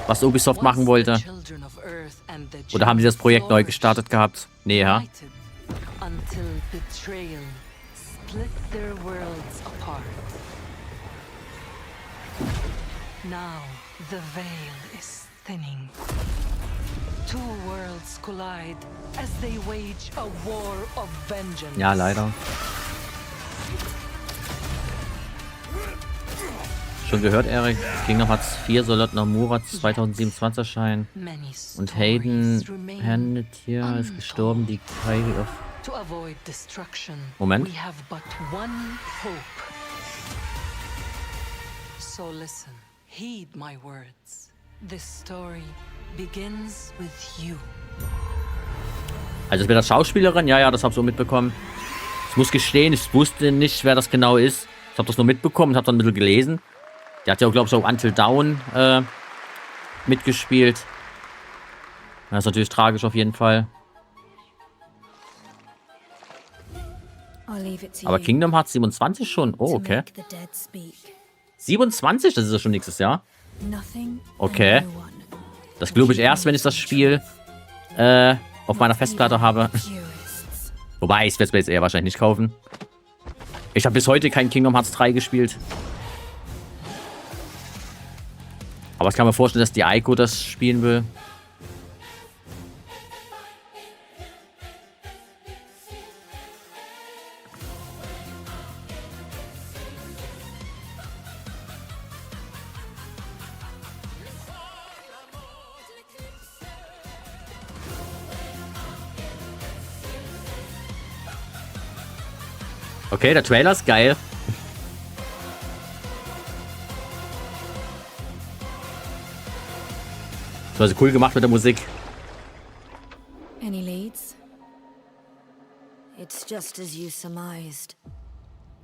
Was Ubisoft machen wollte. Oder haben sie das Projekt neu gestartet gehabt? Nee, ja. Until betrayal split their worlds apart. Now the veil is thinning. Two worlds collide as they wage a war of vengeance. Ja, leider. Schon gehört, Erik? Kingdom Hearts 4 soll laut Nomura 2027 erscheinen. Und Hayden hier ist gestorben. Die Kai auf... To avoid destruction, Moment. we have but one hope. So listen, heed my words. This story begins with you. Also ist mir das Schauspielerin? Ja, das habe ich so mitbekommen. Ich muss gestehen, ich wusste nicht, wer das genau ist. Ich habe das nur mitbekommen und habe dann ein bisschen gelesen. Die hat ja auch, glaube ich, auch Until Dawn mitgespielt. Das ist natürlich tragisch auf jeden Fall. Aber Kingdom Hearts 27 schon? Oh, okay. 27? Das ist ja schon nächstes Jahr. Okay. Das glaube ich erst, wenn ich das Spiel auf meiner Festplatte habe. Wobei, ich werde es mir jetzt eher wahrscheinlich nicht kaufen. Ich habe bis heute kein Kingdom Hearts 3 gespielt. Aber ich kann mir vorstellen, dass die Aiko das spielen will. Okay, der Trailer ist geil. Das war cool gemacht mit der Musik. Any leads? It's just as you surmised.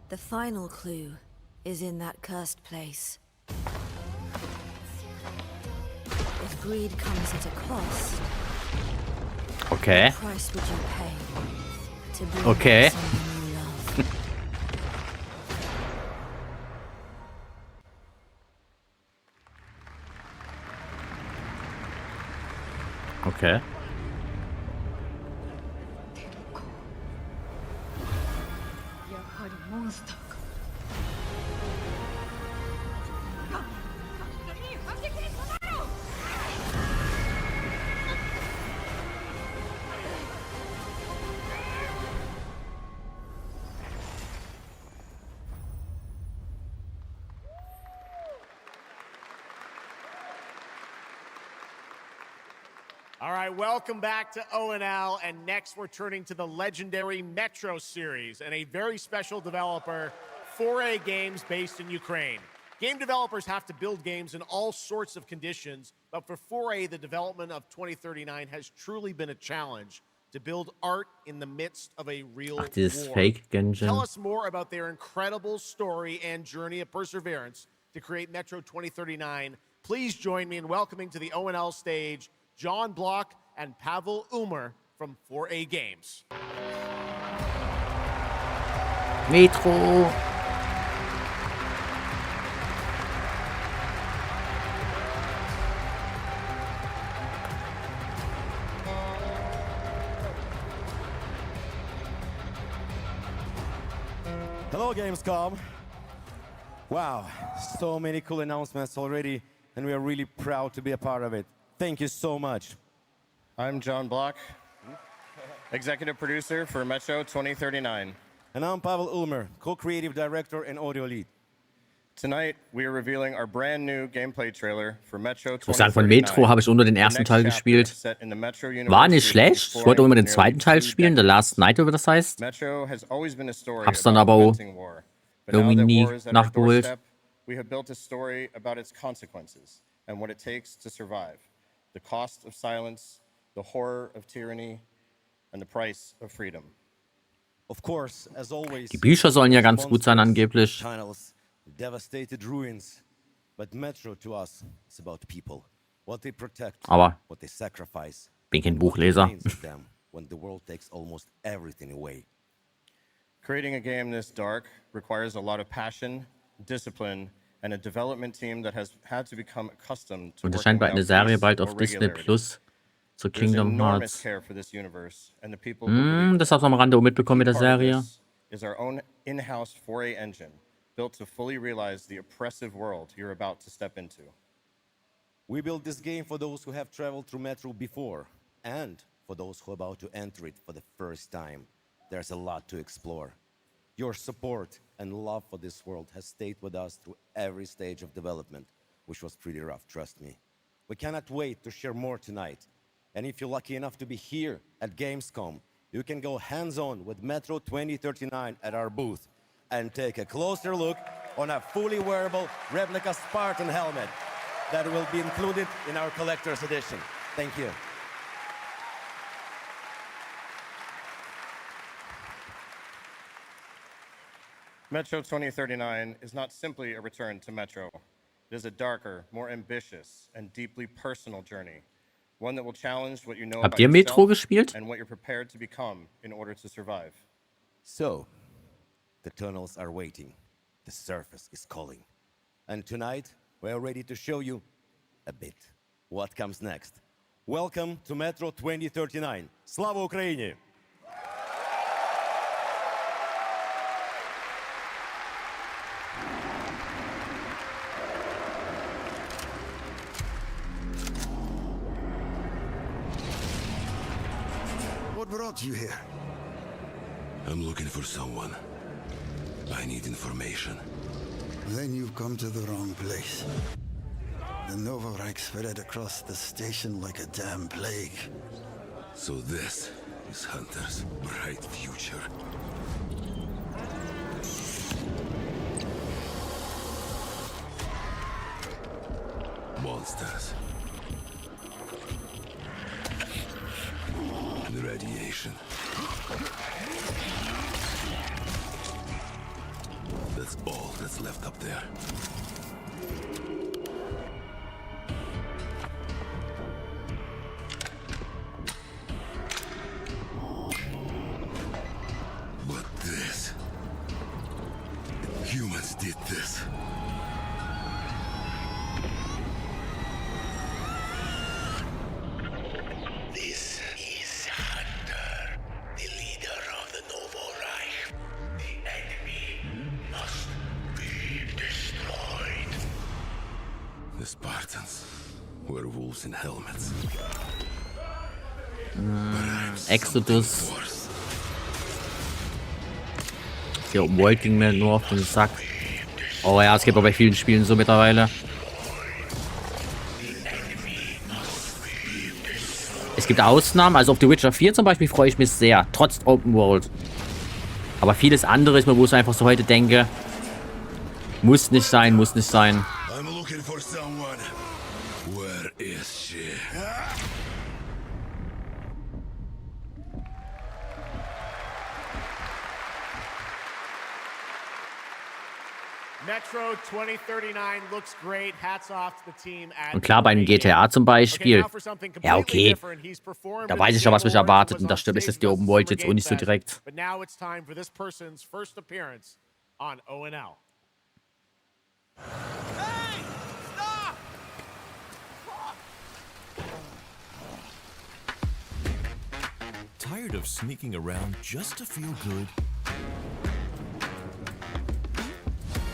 The final clue is in that cursed place. If greed comes at a cost, Okay. what price would you pay to bring Okay. someone you love? Okay. All right, welcome back to ONL, and next we're turning to the legendary Metro series and a very special developer, 4A Games, based in Ukraine. Game developers have to build games in all sorts of conditions, but for 4A, the development of 2039 has truly been a challenge to build art in the midst of a real Ach, dieses war. Fake-Genshin. Tell us more about their incredible story and journey of perseverance to create Metro 2039. Please join me in welcoming to the ONL stage John Block and Pavel Umer from 4A Games. Metro. Hello, Gamescom. Wow, so many cool announcements already, and we are really proud to be a part of it. Thank you so much. I'm John Block, executive producer for Metro 2039. And I'm Pavel Ulmer, co-creative director and audio lead. Tonight, we are revealing our brand new gameplay trailer for Metro Ich muss sagen, von Metro habe ich nur den ersten Teil gespielt. War nicht schlecht. Ich wollte immer den zweiten Teil spielen, The Last Night, oder das heißt. Hab's dann aber auch irgendwie nie nachgeholt. We have built a story about its consequences and what it takes to survive. the cost of silence, the horror of tyranny, and the price of freedom. Of course, as always, Die Bücher sollen ja ganz gut sein angeblich. tunnels, devastated ruins. But Metro to us is about people. What they protect, Aber what they sacrifice. bin kein and what Buchleser. remains of them when the world takes almost everything away. Creating a game this dark requires a lot of passion, discipline, and a development team that has had to become accustomed to Und es working scheint bald eine without Serie peace bald or auf Disney regularity. Plus zu There's Kingdom enormous Hearts. care for this universe and the people who believe Das hab's am Rande auch mitbekommen mit der part of Serie. this is our own in-house 4A engine, built to fully realize the oppressive world you're about to step into. We built this game for those who have traveled through Metro before, and for those who are about to enter it for the first time. There's a lot to explore. Your support and love for this world has stayed with us through every stage of development, which was pretty rough, trust me. We cannot wait to share more tonight. And if you're lucky enough to be here at Gamescom, you can go hands-on with Metro 2039 at our booth and take a closer look on a fully wearable replica Spartan helmet that will be included in our collector's edition. Thank you. Metro 2039 is not simply a return to Metro. It is a darker, more ambitious, and deeply personal journey. One that will challenge what you know Habt about ihr Metro yourself gespielt? and what you're prepared to become in order to survive. So, the tunnels are waiting. The surface is calling. And tonight, we're ready to show you a bit what comes next. Welcome to Metro 2039. Slava Ukraini! What brought you here? I'm looking for someone. I need information. Then you've come to the wrong place. The Nova Reich spread across the station like a damn plague. So this is Hunter's bright future. Monsters. And radiation. That's all that's left up there. But this... Humans did this. This is Hunter, the leader of the Novo Reich. The enemy must be destroyed. The Spartans were wolves in helmets. Exodus. Hier Open World ging mir nur auf den Sack. Oh ja, es gibt auch bei vielen Spielen so mittlerweile. Es gibt Ausnahmen, also auf The Witcher 4 zum Beispiel freue ich mich sehr, trotz Open World. Aber vieles andere ist mir, wo ich einfach so heute denke, muss nicht sein, muss nicht sein. I'm looking for someone. Where is she? Metro 2039 looks great. Hats off to the team at Und klar, bei einem GTA zum Beispiel, ja okay, da weiß ich schon, was mich erwartet und das stimmt, ist jetzt die Open World jetzt auch nicht so direkt. But now it's time for this person's first appearance on ONL. Tired of sneaking around just to feel good?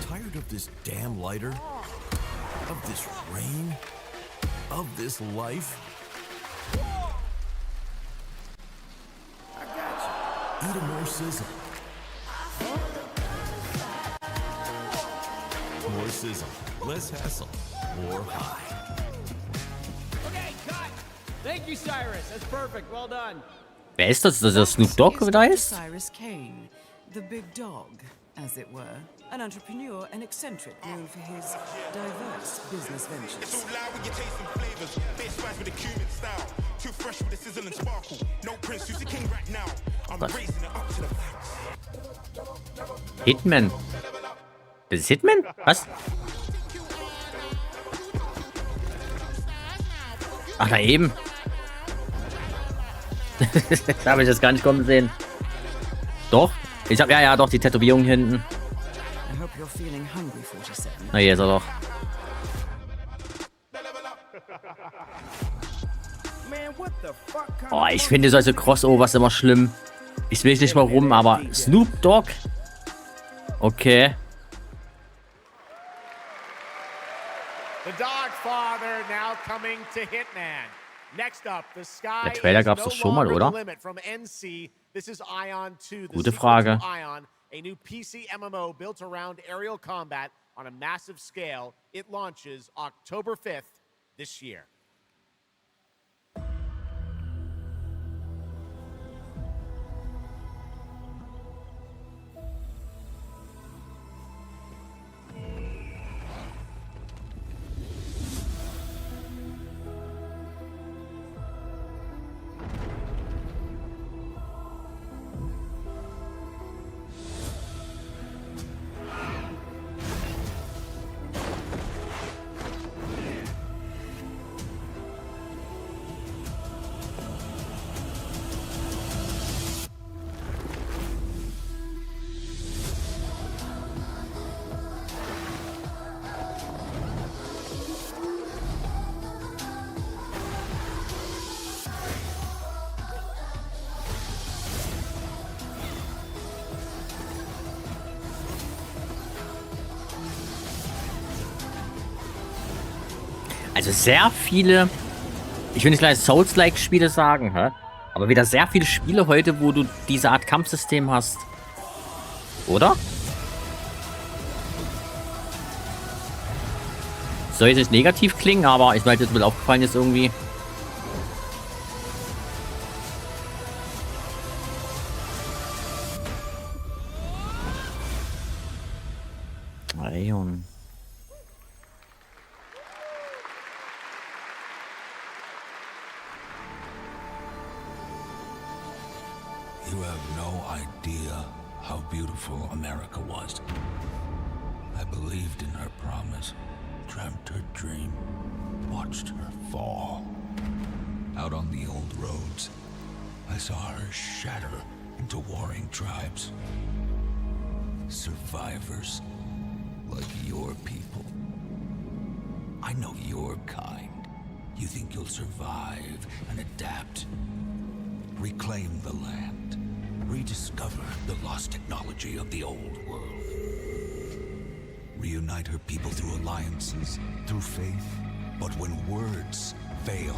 Tired of this damn lighter? Of this rain? Of this life? Eat a more sizzle. More sizzle, less hassle, more high. Okay, cut! Thank you, Cyrus. That's perfect. Well done. Wer ist das? Ist das der Snoop Dogg, wie der heißt? Cyrus Kane, the big dog, as it were. An entrepreneur and eccentric known for his diverse business ventures. Hitman. Das ist Hitman? Was? Ach, da eben. Da habe ich das gar nicht kommen sehen. Doch. Ich habe ja doch die Tätowierung hier hinten. Na, hier ist er doch. Oh, ich finde solche Crossovers immer schlimm. Ich will nicht mal rum, aber Snoop Dogg. Okay. The Dogfather now coming to Hitman. Next up, the sky Der Trailer gab's doch schon mal, oder? Gute Frage. Ion, a new PC MMO built around aerial combat on a massive scale. It launches October 5th this year. Also sehr viele, ich will nicht gleich Souls-like-Spiele sagen, hä? Aber wieder sehr viele Spiele heute, wo du diese Art Kampfsystem hast. Oder? Soll jetzt nicht negativ klingen, aber ich weiß, das wird aufgefallen ist irgendwie. Ion. You have no idea how beautiful America was. I believed in her promise, dreamt her dream, watched her fall. Out on the old roads, I saw her shatter into warring tribes. Survivors like your people. I know your kind. You think you'll survive and adapt. Reclaim the land. Rediscover the lost technology of the old world. Reunite her people through alliances, through faith. But when words fail,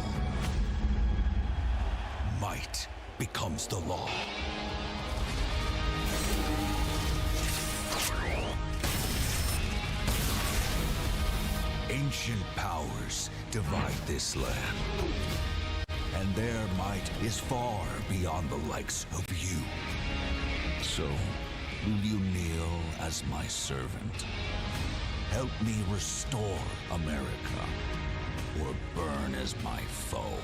might becomes the law. Ancient powers divide this land. And their might is far beyond the likes of you. So, will you kneel as my servant? Help me restore America, or burn as my foe.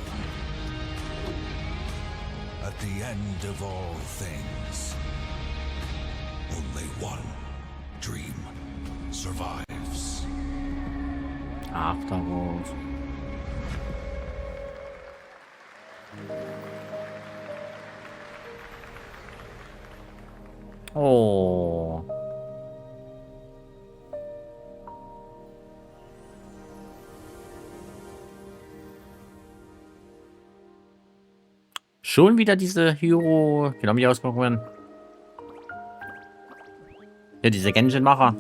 At the end of all things, only one dream survives. Afterworld. Oh. Schon wieder diese Hero, genau wie ausgesprochen. Ja, diese Genshin-Macher.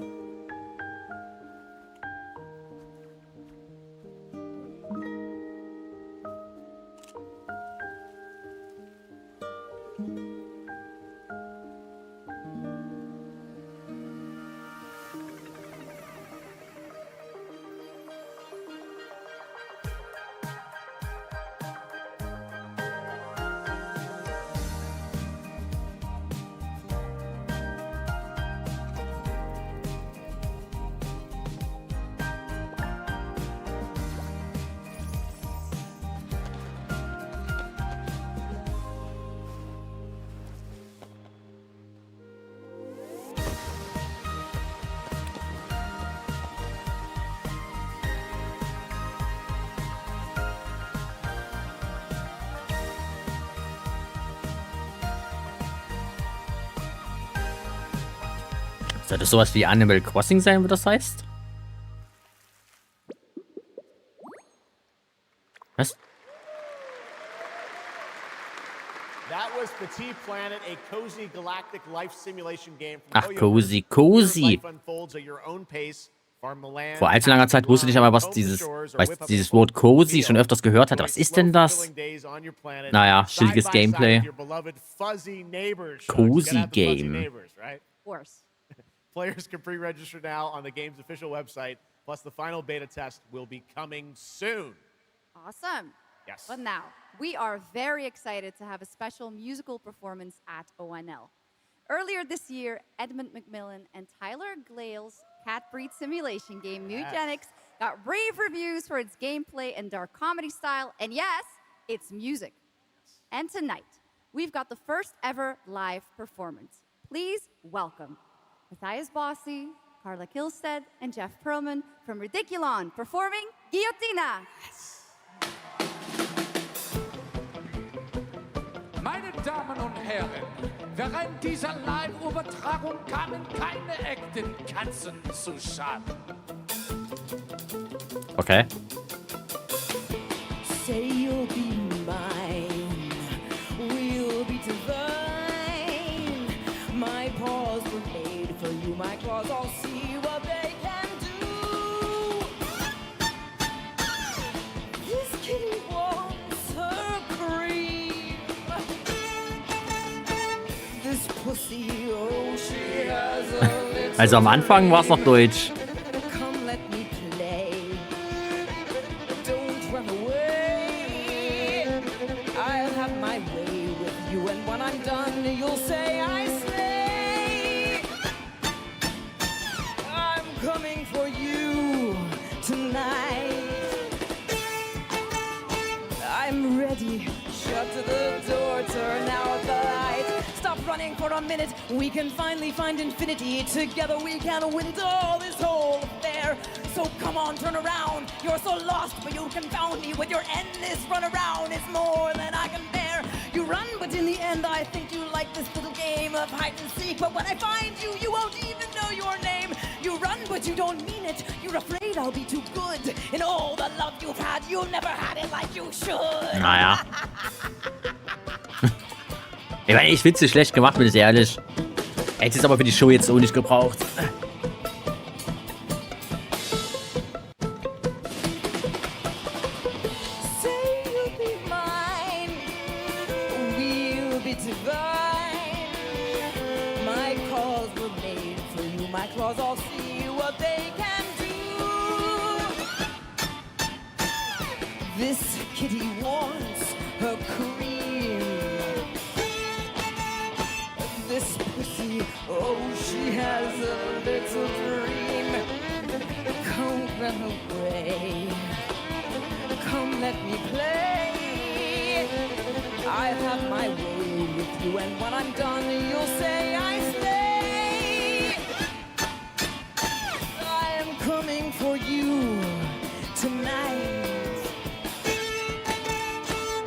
Soll das sowas wie Animal Crossing sein, wie das heißt? Was? That was Petit Planet, a cozy galactic life simulation game from Ach, cozy, Here, life cozy. unfolds at your own pace. Farm the land, Vor allzu langer Zeit wusste ich aber, was dieses Wort cozy schon öfters gehört hatte. Was ist denn das? Naja, chilliges Gameplay. Cozy Game. Of course. Players can pre-register now on the game's official website. Plus, the final beta test will be coming soon. Awesome. Yes. But now, we are very excited to have a special musical performance at ONL. Earlier this year, Edmund McMillan and Tyler Glale's cat breed simulation game, Mugenics, got rave reviews for its gameplay and dark comedy style, and yes, its music. And tonight, we've got the first ever live performance. Please welcome Matthias Bossi, Carla Kilstead, and Jeff Perlman from Ridiculon performing Guillotina. Meine Damen und Herren, während dieser Live-Übertragung kamen keine echten Katzen zu Schaden. Okay. Say you'll be mine, we'll be divine. My paws were made for you, my claws, I'll see what they can do. This kitty wants her cream. This pussy, oh, she has a little Also am Anfang war es noch Deutsch. Come let me play. Don't run away. I'll have my way with you, and when I'm done, you'll say I slay. I'm coming for you tonight. I'm ready. Shut the door, turn out the light. Stop running for a minute. We can finally find infinity. Together we can win it all, this whole affair. So come on, turn around. You're so lost, but you confound me with your endless run around. It's more than I can bear. You run, but in the end, I think you like this little game of hide and seek. But when I find you, you won't even know your name. You run, but you don't mean it. You're afraid I'll be too good. In all the love you've had, you never had it like you should. Naja. Ich meine, ich find's nicht schlecht gemacht, bin ich ehrlich. Hätte es aber für die Show jetzt auch nicht gebraucht. Say you'll be mine, we'll be divine. My calls were made for you, my claws, I'll see what they can do. This kitty wants her cream. This pussy, oh, she has a little dream. Come run away. Come let me play. I'll have my way with you, and when I'm done, you'll say I slay. I am coming for you tonight.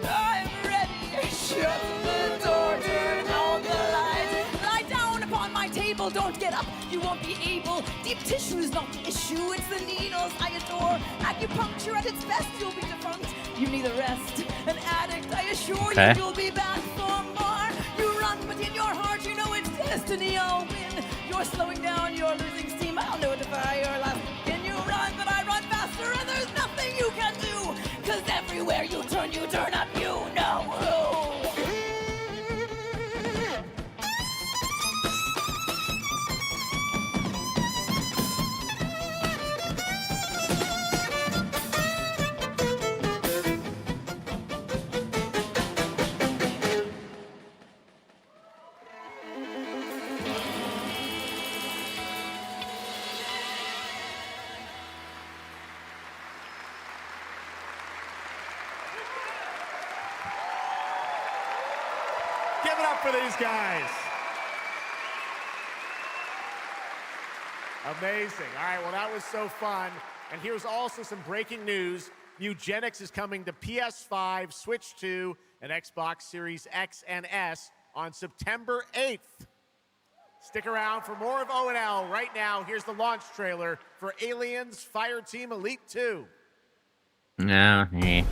I'm ready. Shut the door, turn out the light. Lie down upon my table, don't get up. You won't be able. Deep tissue is not the issue, it's the needles I adore. Acupuncture at its best, you'll be defunct. You need a rest, an addict, I assure Okay. you, you'll be back for more. You run, but in your heart, you know it's destiny, I'll win. You're slowing down, you're losing steam, I'll notify your last. Can you run, but I run faster, and there's nothing you can do. Cause everywhere you turn up, you know who. Give it up for these guys. Amazing. All right, well, that was so fun. And here's also some breaking news. Mugenics is coming to PS5, Switch 2, and Xbox Series X and S on September 8th. Stick around for more of O&L. Right now, here's the launch trailer for Aliens Fireteam Elite 2. Ja, nee.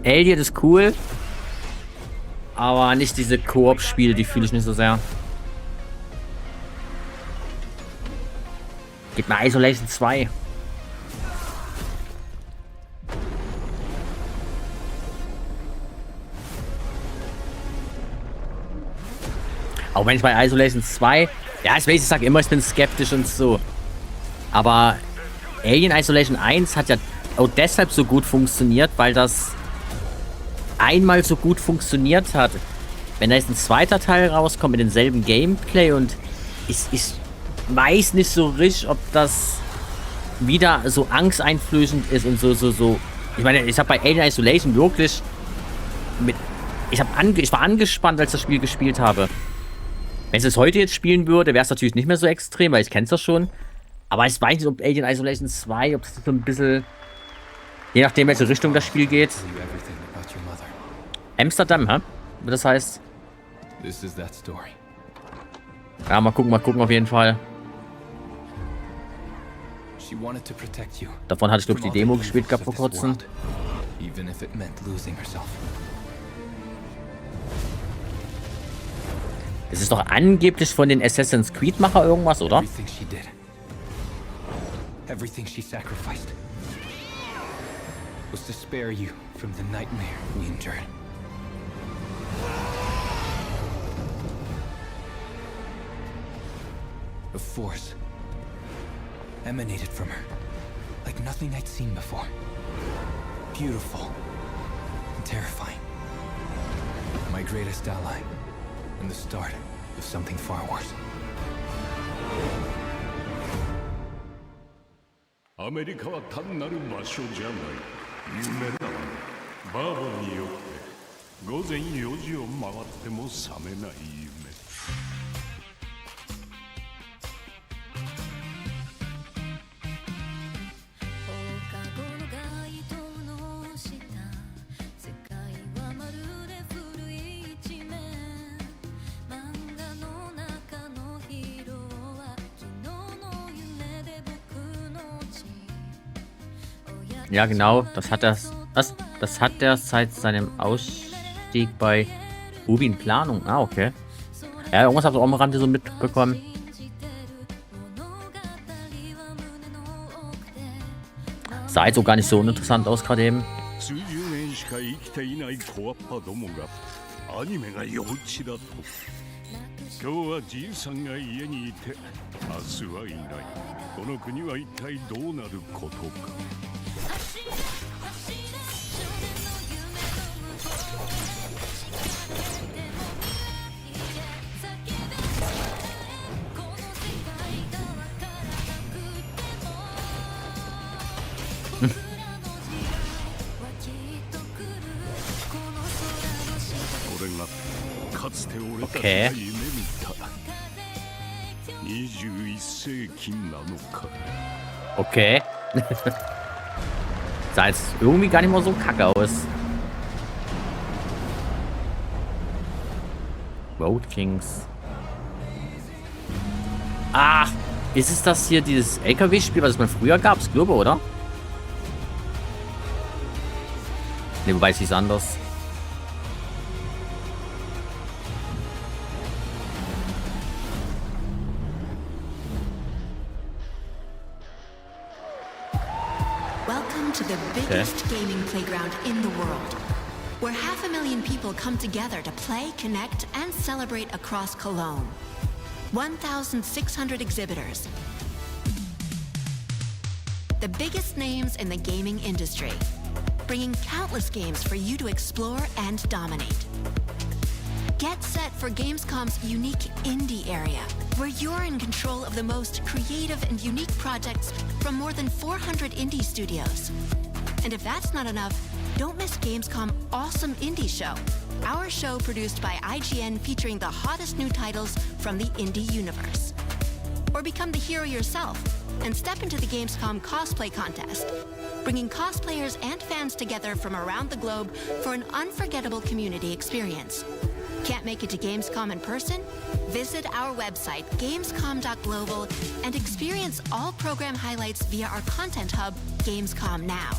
Alien ist cool, aber nicht diese Koop-Spiele, die fühle ich nicht so sehr. Gib mir Isolation 2. Auch wenn ich bei Isolation 2, ja, ich sage immer, ich bin skeptisch und so. Aber Alien Isolation 1 hat ja auch deshalb so gut funktioniert, weil das einmal so gut funktioniert hat. Wenn da jetzt ein zweiter Teil rauskommt mit demselben Gameplay und ich weiß nicht so richtig, ob das wieder so angsteinflößend ist und so. Ich meine, ich habe bei Alien Isolation wirklich ich war angespannt, als ich das Spiel gespielt habe. Wenn ich es heute jetzt spielen würde, wäre es natürlich nicht mehr so extrem, weil ich kenne es ja schon. Aber ich weiß nicht, ob Alien Isolation 2, ob es so ein bisschen, je nachdem, welche Richtung das Spiel geht. Amsterdam, hä? Wie das heißt. Ja, mal gucken auf jeden Fall. Davon hatte ich, glaube ich, die Demo gespielt gehabt vor kurzem. Das ist doch angeblich von den Assassin's Creed-Macher irgendwas, oder? Everything she sacrificed was to spare you from the nightmare we endured. A force emanated from her, like nothing I'd seen before. Beautiful and terrifying. My greatest ally, and the start of something far worse. アメリカは単なる場所じゃない夢だ。バーボンによって午前4時を回っても覚めない夢。Ja, genau. Das hat er seit seinem Ausstieg bei Ubi in Planung. Ah, okay. Ja, irgendwas habe ich auch am Rande so mitbekommen. Sah jetzt so gar nicht so uninteressant aus gerade eben. Okay. Okay. Sah jetzt irgendwie gar nicht mal so kacke aus. Road Kings. Ach, ist es das hier, dieses LKW-Spiel, was es mal früher gab? Ich glaube, oder? Ne, wobei es ist anders. Welcome to the biggest gaming playground in the world, where 500,000 people come together to play, connect, and celebrate across Cologne. 1,600 exhibitors. The biggest names in the gaming industry, bringing countless games for you to explore and dominate. Get set for Gamescom's unique indie area, where you're in control of the most creative and unique projects from more than 400 indie studios. And if that's not enough, don't miss Gamescom Awesome Indie Show, our show produced by IGN featuring the hottest new titles from the indie universe. Or become the hero yourself and step into the Gamescom cosplay contest, bringing cosplayers and fans together from around the globe for an unforgettable community experience. Can't make it to Gamescom in person? Visit our website, gamescom.global, and experience all program highlights via our content hub, Gamescom Now.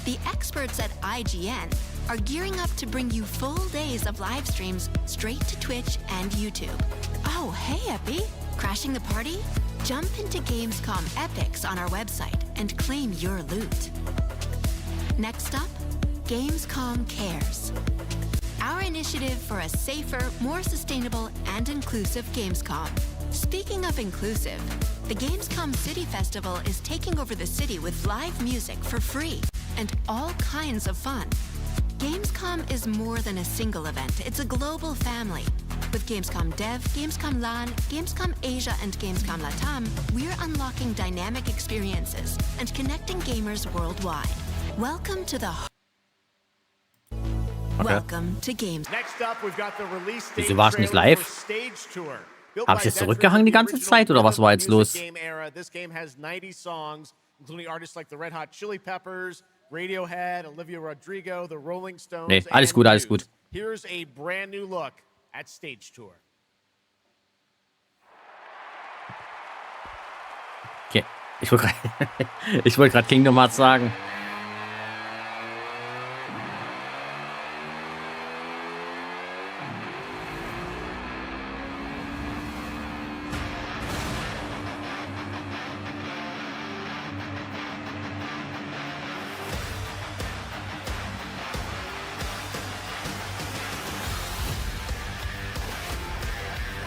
The experts at IGN are gearing up to bring you full days of live streams straight to Twitch and YouTube. Oh, hey, Epi. Crashing the party? Jump into Gamescom Epics on our website and claim your loot. Next up, Gamescom Cares. Our initiative for a safer, more sustainable, and inclusive Gamescom. Speaking of inclusive, the Gamescom City Festival is taking over the city with live music for free and all kinds of fun. Gamescom is more than a single event, it's a global family. With Gamescom Dev, Gamescom LAN, Gamescom Asia, and Gamescom LATAM, we're unlocking dynamic experiences and connecting gamers worldwide. Welcome to the... Okay. Welcome to Games. Next up, we've got the release date Wieso war ich nicht trailer live? for Stage Tour. Built Hab by ich jetzt veterans zurückgehangen die of the ganze original Zeit oder was war rhythm jetzt music los? game era. This game has 90 songs, including artists like the Red Hot Chili Peppers, Radiohead, Olivia Rodrigo, the Rolling Stones. Nee, alles and gut, alles Muse. gut. Here's a brand new look at Stage Tour. Okay, ich wollte gerade Kingdom Hearts sagen.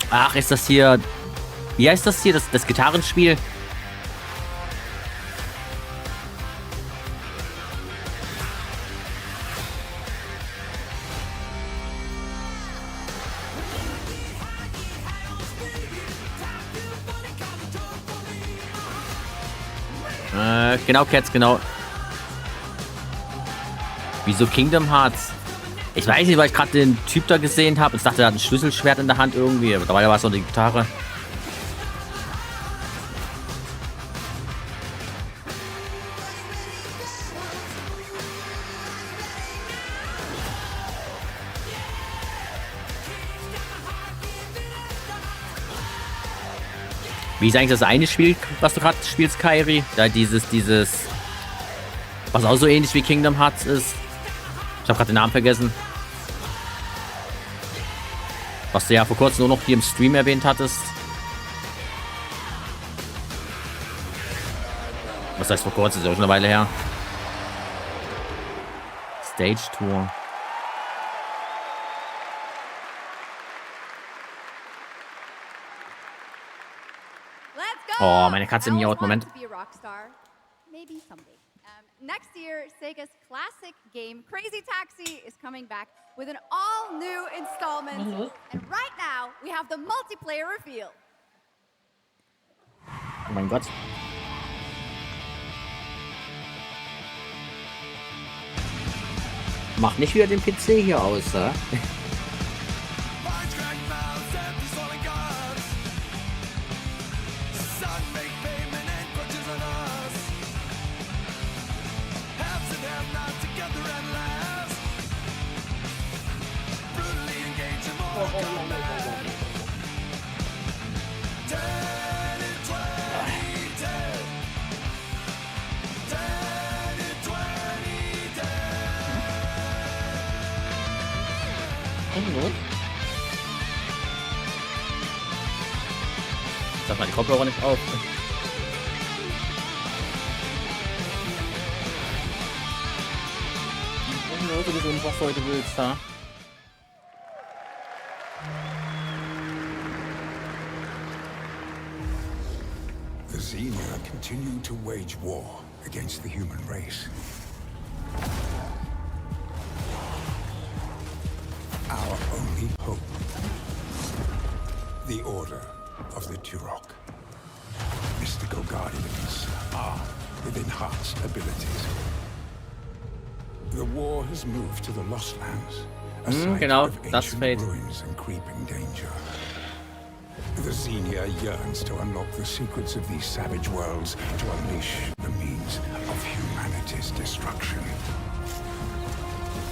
Ach, ist das hier... Wie heißt das hier? Das Gitarrenspiel? Genau, Cats, genau. Wieso Kingdom Hearts? Ich weiß nicht, weil ich gerade den Typ da gesehen habe. Ich dachte, er hat ein Schlüsselschwert in der Hand irgendwie. Aber dabei war es noch die Gitarre. Wie ist eigentlich das eine Spiel, was du gerade spielst, Kairi? Da dieses, was auch so ähnlich wie Kingdom Hearts ist. Ich habe gerade den Namen vergessen. Was du ja vor kurzem nur noch hier im Stream erwähnt hattest. Was heißt vor kurzem? Ist ja auch schon eine Weile her. Stage Tour. Oh, meine Katze miaut. Moment. Maybe someday. Next year, Sega's classic game Crazy Taxi is coming back with an all-new installment. And right now, we have the multiplayer reveal. Oh mein Gott. Mach nicht wieder den PC hier aus, hä? Sag mal die Kopfhörer nicht auf. Was heute willst, ha? The Xenia continue to wage war against the human race. Our only hope, the Order of the Turok. Mystical guardians armed with enhanced abilities. The war has moved to the Lost Lands, a site genau, of das ancient fällt. ruins and creeping danger. The Xenia yearns to unlock the secrets of these savage worlds to unleash the means of humanity's destruction.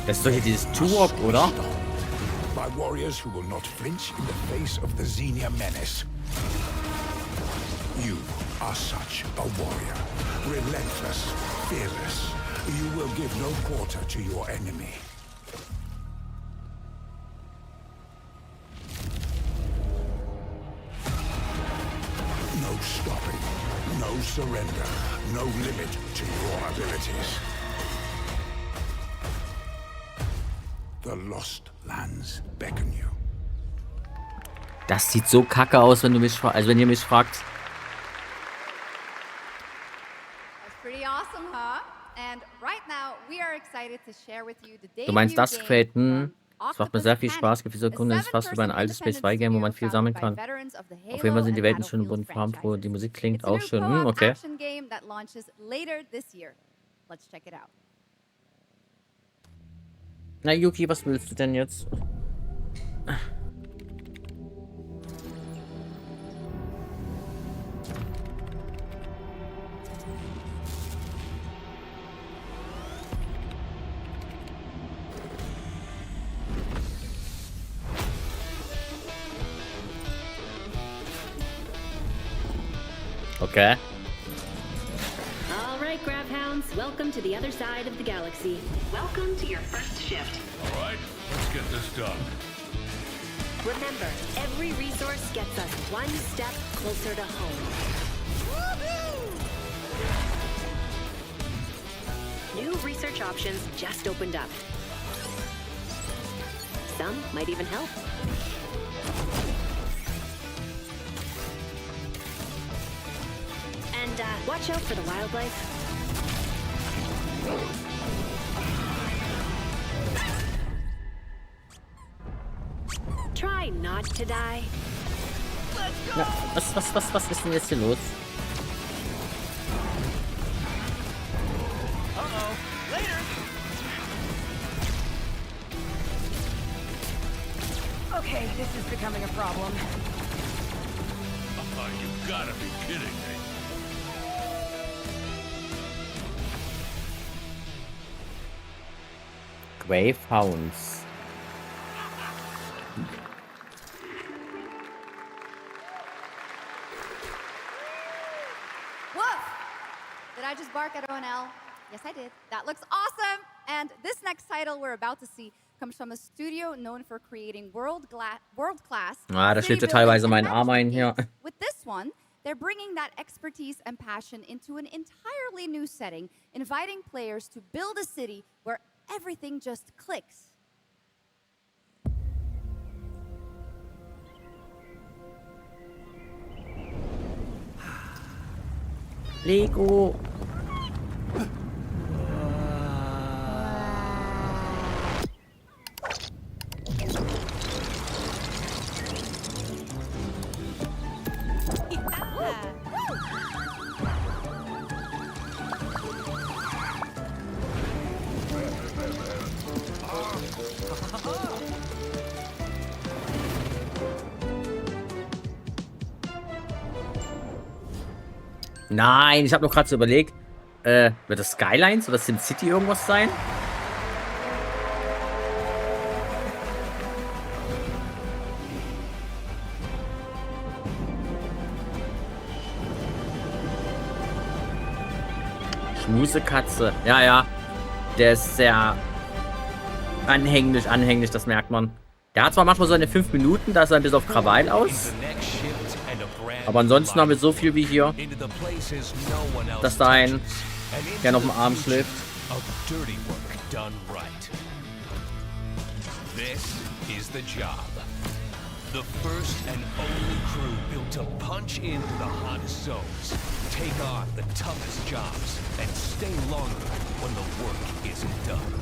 Das ist doch hier dieses Turok, oder? By by warriors who will not flinch in the face of the Xenia menace. You are such a warrior. Relentless, fearless. You will give no quarter to your enemy. No stopping, no surrender, no limit to your abilities. The Lost Lands beckon you. Das sieht so kacke aus, wenn du mich also wenn ihr mich fragt. That's pretty awesome, huh? And right now we are excited to share with you the Du meinst, das debut gefällt? game Es macht mir sehr viel Spaß. Gibt diese Kunde ist fast wie bei einem altes PS2-Game, wo man viel sammeln kann. Auf jeden Fall sind die Welten schön und bunt farbenfroh. Die Musik klingt auch schön. Okay. action game that launches later this year. Let's check it out. Na, Yuki, was willst du denn jetzt? Okay. All right, Grab Hounds, welcome to the other side of the galaxy. Welcome to your first shift. All right, let's get this done. Remember, every resource gets us one step closer to home. New research options just opened up. Some might even help. And watch out for the wildlife. Try not to die. Na, was ist denn jetzt hier los? Okay, this is becoming a problem. You gotta be kidding me. Grave Hounds. Woof! Did I just bark at ONL? Yes, I did. That looks awesome! And this next title we're about to see comes from a studio known for creating world-class Ah, da schlägt ja city teilweise building mein and Arm ein management hier. games. With this one, they're bringing that expertise and passion into an entirely new setting, inviting players to build a city where everything just clicks. Lego. Nein, ich habe noch gerade so überlegt, wird das Skylines oder SimCity irgendwas sein? Schmusekatze. Ja, ja. Der ist sehr anhänglich, das merkt man. Der hat zwar manchmal so eine 5 Minuten, da ist er ein bisschen auf Krawall aus. Aber ansonsten haben wir so viel wie hier, dass da ein gerne auf dem Arm schläft. This is the job. The first and only crew built to punch into the hottest zones, take on the toughest jobs, and stay longer when the work isn't done.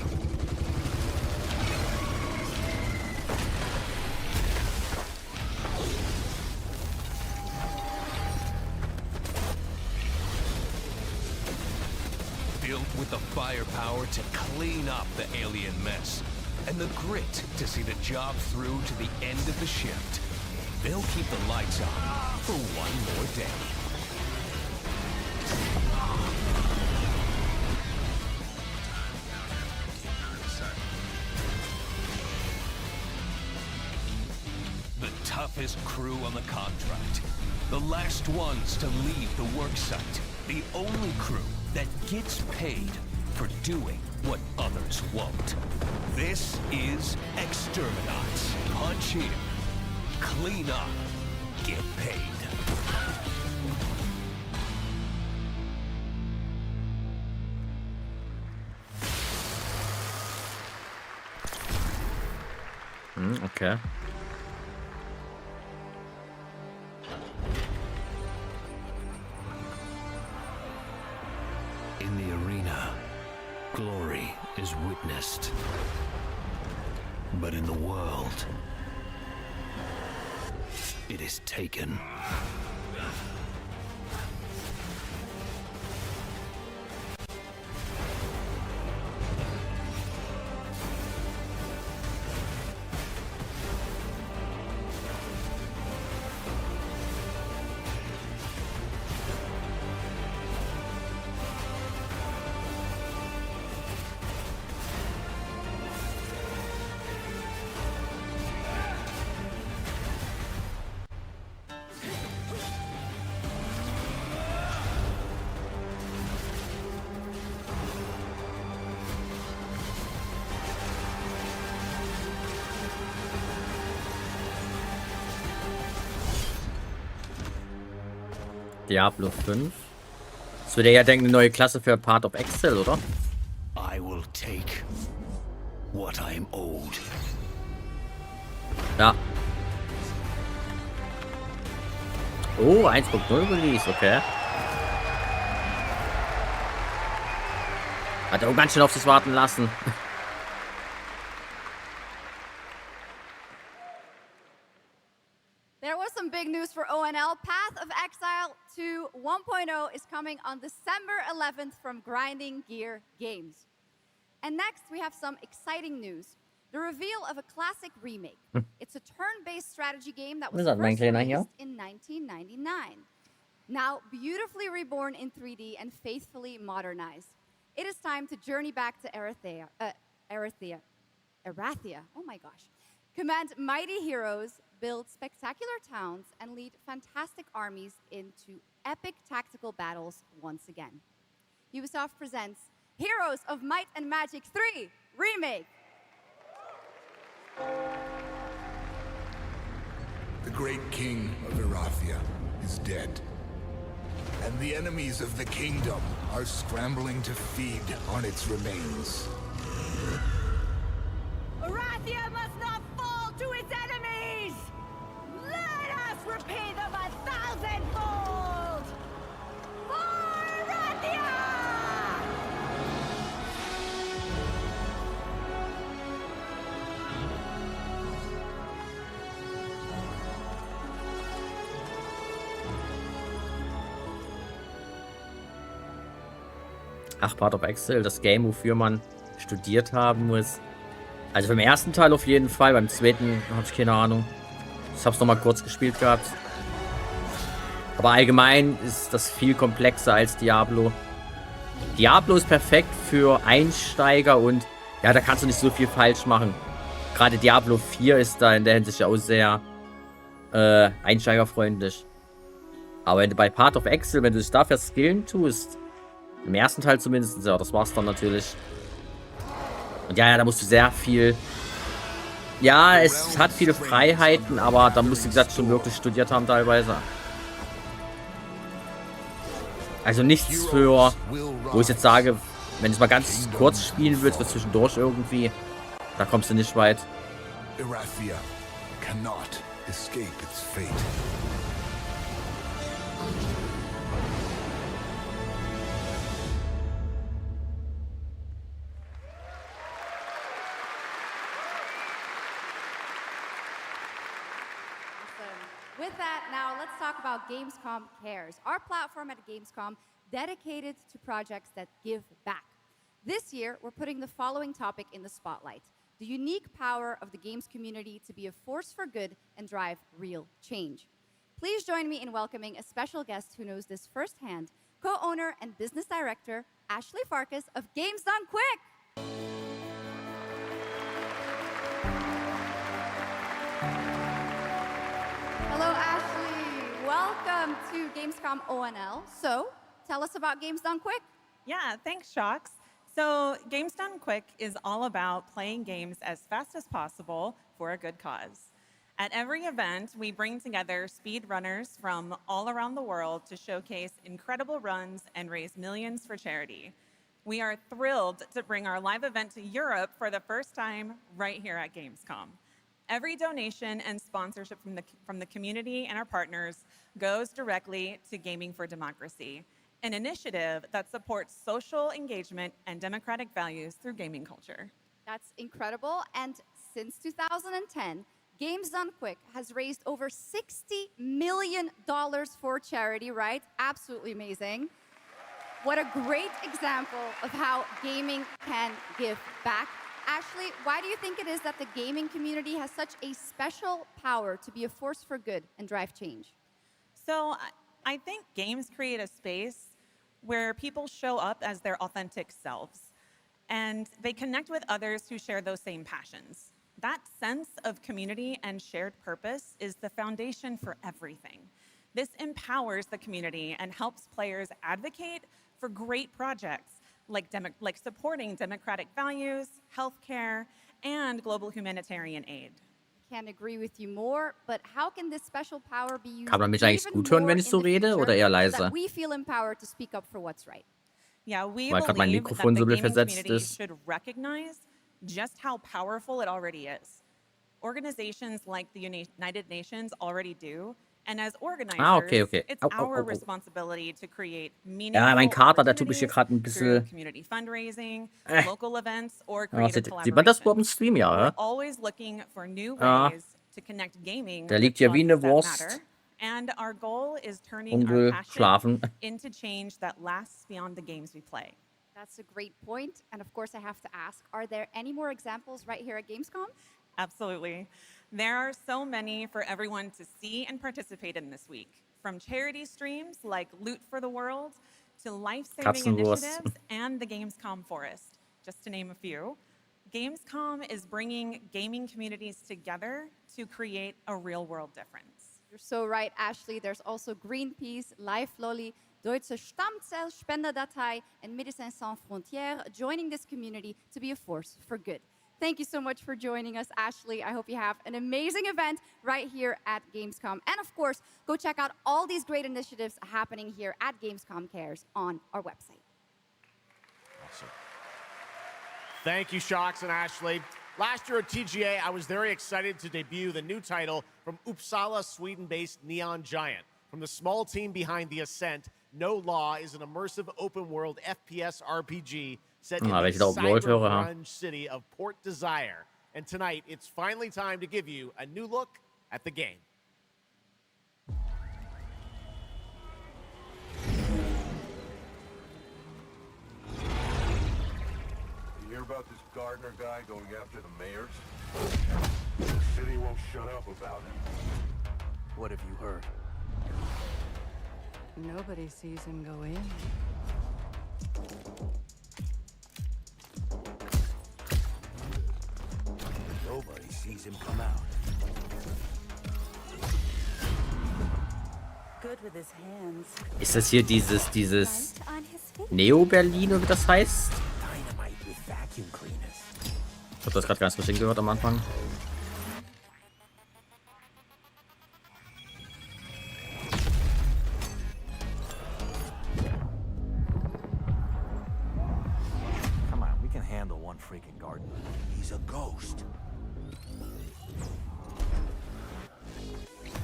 Built with the firepower to clean up the alien mess, and the grit to see the job through to the end of the shift. They'll keep the lights on for one more day. toughest crew on the contract. The last ones to leave the worksite. The only crew that gets paid for doing what others won't. This is Exterminate. Punch in, clean up, get paid. Okay. In the arena, glory is witnessed. But in the world, it is taken. Diablo 5. Das würde ja denken, eine neue Klasse für Part of Excel, oder? I will take what I am owed. Ja. Oh, 1.0 Release, okay. Hat auch ganz schön auf sich warten lassen. There was some big news for ONL. Path of Exile 2 1.0 is coming on December 11th from Grinding Gear Games. And next, we have some exciting news. The reveal of a classic remake. It's a turn-based strategy game that was first released in 1999. Now beautifully reborn in 3D and faithfully modernized. It is time to journey back to Erathia. Oh my gosh. Command mighty heroes, build spectacular towns, and lead fantastic armies into epic tactical battles once again. Ubisoft presents Heroes of Might and Magic 3 Remake. The great king of Erathia is dead, and the enemies of the kingdom are scrambling to feed on its remains. Erathia must not fall to its enemies! Let us repay them 1,000-fold! For Erathia! Ach, Part of Excel, das Game, wofür man studiert haben muss. Also beim ersten Teil auf jeden Fall, beim zweiten habe ich keine Ahnung. Ich habe es nochmal kurz gespielt gehabt. Aber allgemein ist das viel komplexer als Diablo. Diablo ist perfekt für Einsteiger und ja, da kannst du nicht so viel falsch machen. Gerade Diablo 4 ist da in der Hinsicht auch sehr einsteigerfreundlich. Aber wenn du bei Part of Excel, wenn du dich dafür skillen tust, im ersten Teil zumindest, ja, das war's dann natürlich. Und ja, da musst du sehr viel... Ja, es hat viele Freiheiten, aber da musst du, wie gesagt, schon wirklich studiert haben teilweise. Also nichts für, wo ich jetzt sage, wenn du es mal ganz kurz spielen willst, für zwischendurch irgendwie, da kommst du nicht weit. Erathia cannot escape its fate. With that, now let's talk about Gamescom Cares, our platform at Gamescom dedicated to projects that give back. This year, we're putting the following topic in the spotlight: the unique power of the games community to be a force for good and drive real change. Please join me in welcoming a special guest who knows this firsthand, co-owner and business director, Ashley Farkas of Games Done Quick. welcome to Gamescom ONL. So, tell us about Games Done Quick. Yeah, thanks, Shocks. So, Games Done Quick is all about playing games as fast as possible for a good cause. At every event, we bring together speedrunners from all around the world to showcase incredible runs and raise millions for charity. We are thrilled to bring our live event to Europe for the first time right here at Gamescom. Every donation and sponsorship from the community and our partners goes directly to Gaming for Democracy, an initiative that supports social engagement and democratic values through gaming culture. That's incredible. And since 2010, Games Done Quick has raised over $60 million for charity, right? Absolutely amazing. What a great example of how gaming can give back. Ashley, why do you think it is that the gaming community has such a special power to be a force for good and drive change? So I think games create a space where people show up as their authentic selves, and they connect with others who share those same passions. That sense of community and shared purpose is the foundation for everything. This empowers the community and helps players advocate for great projects like supporting democratic values, healthcare, and global humanitarian aid. Can't agree with you more, but how can this special power be used Kann man mich eigentlich even gut hören, more wenn ich so in the rede, future oder eher so leise? that we feel empowered to speak up for what's right? Yeah, we Weil gerade mein believe that Mikrofon the so gaming versetzt community ist. should recognize just how powerful it already is. Organizations like the United Nations already do, and as organizers, okay. it's Au, au, our au, au. responsibility to create Ja, meaningful mein Kater, der tut mich hier opportunities gerade ein through bisschen... community fundraising, Äh. local events, or Ja, creative sieht man das collaboration. überhaupt im Stream, ja? We're Hä? always looking for new Ja. ways to connect gaming Der with liegt hier wie eine causes that Wurst matter, and our goal is turning und our will passion schlafen. into change that lasts beyond the games we play. That's a great point. And of course, I have to ask, are there any more examples right here at Gamescom? Absolutely. There are so many for everyone to see and participate in this week, from charity streams like Loot for the World to life-saving Katzenwurst. initiatives and the Gamescom Forest, just to name a few. Gamescom is bringing gaming communities together to create a real-world difference. You're so right, Ashley. There's also Greenpeace, Life Lolly, Deutsche Stammzellspenderdatei, and Médecins Sans Frontières joining this community to be a force for good. Thank you so much for joining us, Ashley. I hope you have an amazing event right here at Gamescom. And of course, go check out all these great initiatives happening here at Gamescom Cares on our website. Awesome. Thank you, Shocks and Ashley. Last year at TGA, I was very excited to debut the new title from Uppsala, Sweden-based Neon Giant. From the small team behind The Ascent, No Law is an immersive open-world FPS RPG set in wenn the ich da Gold höre, ha. cyber-grunge city of Port Desire. And tonight, it's finally time to give you a new look at the game. You hear about this Gardner guy going after the mayors? The city won't shut up about it. What have you heard? Nobody sees him go in. Nobody sees him come out. Good with his hands. Ist das hier dieses Neo-Berlin, oder wie das heißt? Dynamite with vacuum cleaners. Ich hab das gerade ganz richtig gehört am Anfang. Come on, we can handle one freaking garden. He's a ghost.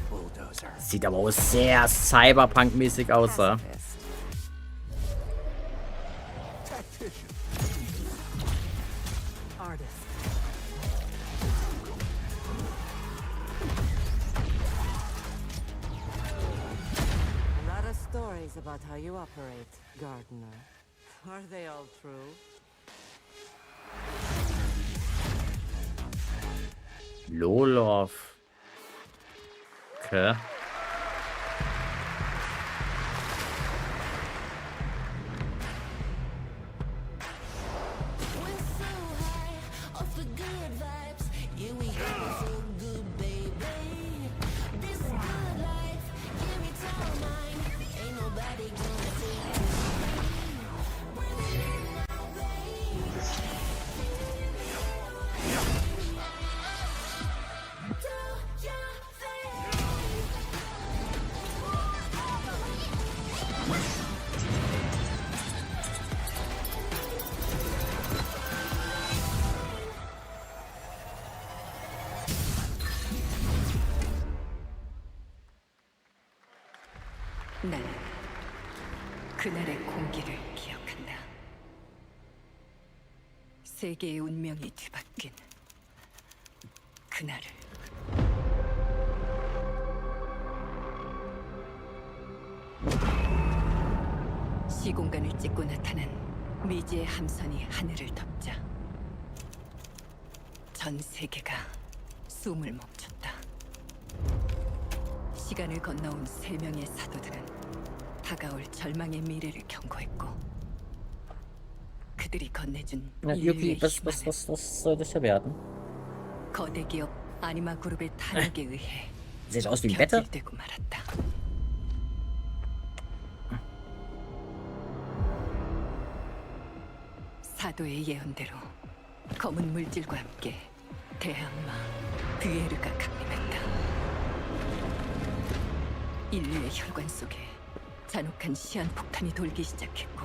Bulldozer. Sieht aber auch sehr Cyberpunk-mäßig aus, ja. Tactician. Artist. A lot of stories about how you operate, Gardener. Are they all true? Lolov. Okay. 나는 그날의 공기를 기억한다. 세계의 운명이 뒤바뀐 그날을. 시공간을 찍고 나타난 미지의 함선이 하늘을 덮자 전 세계가 숨을 멈췄다. 시간을 건너온 3명의 사도들은 다가올 절망의 미래를 경고했고 그들이 건네준 인류의 희망은 soll das ja werden? 거대 기업 아니마 그룹의 탄핵에 의해 Sieht aus wie ein Bette? 변질되고 말았다. 사도의 예언대로 검은 물질과 함께 대항마 뷰에르가 강림했다. 인류의 혈관 속에 잔혹한 시한폭탄이 돌기 시작했고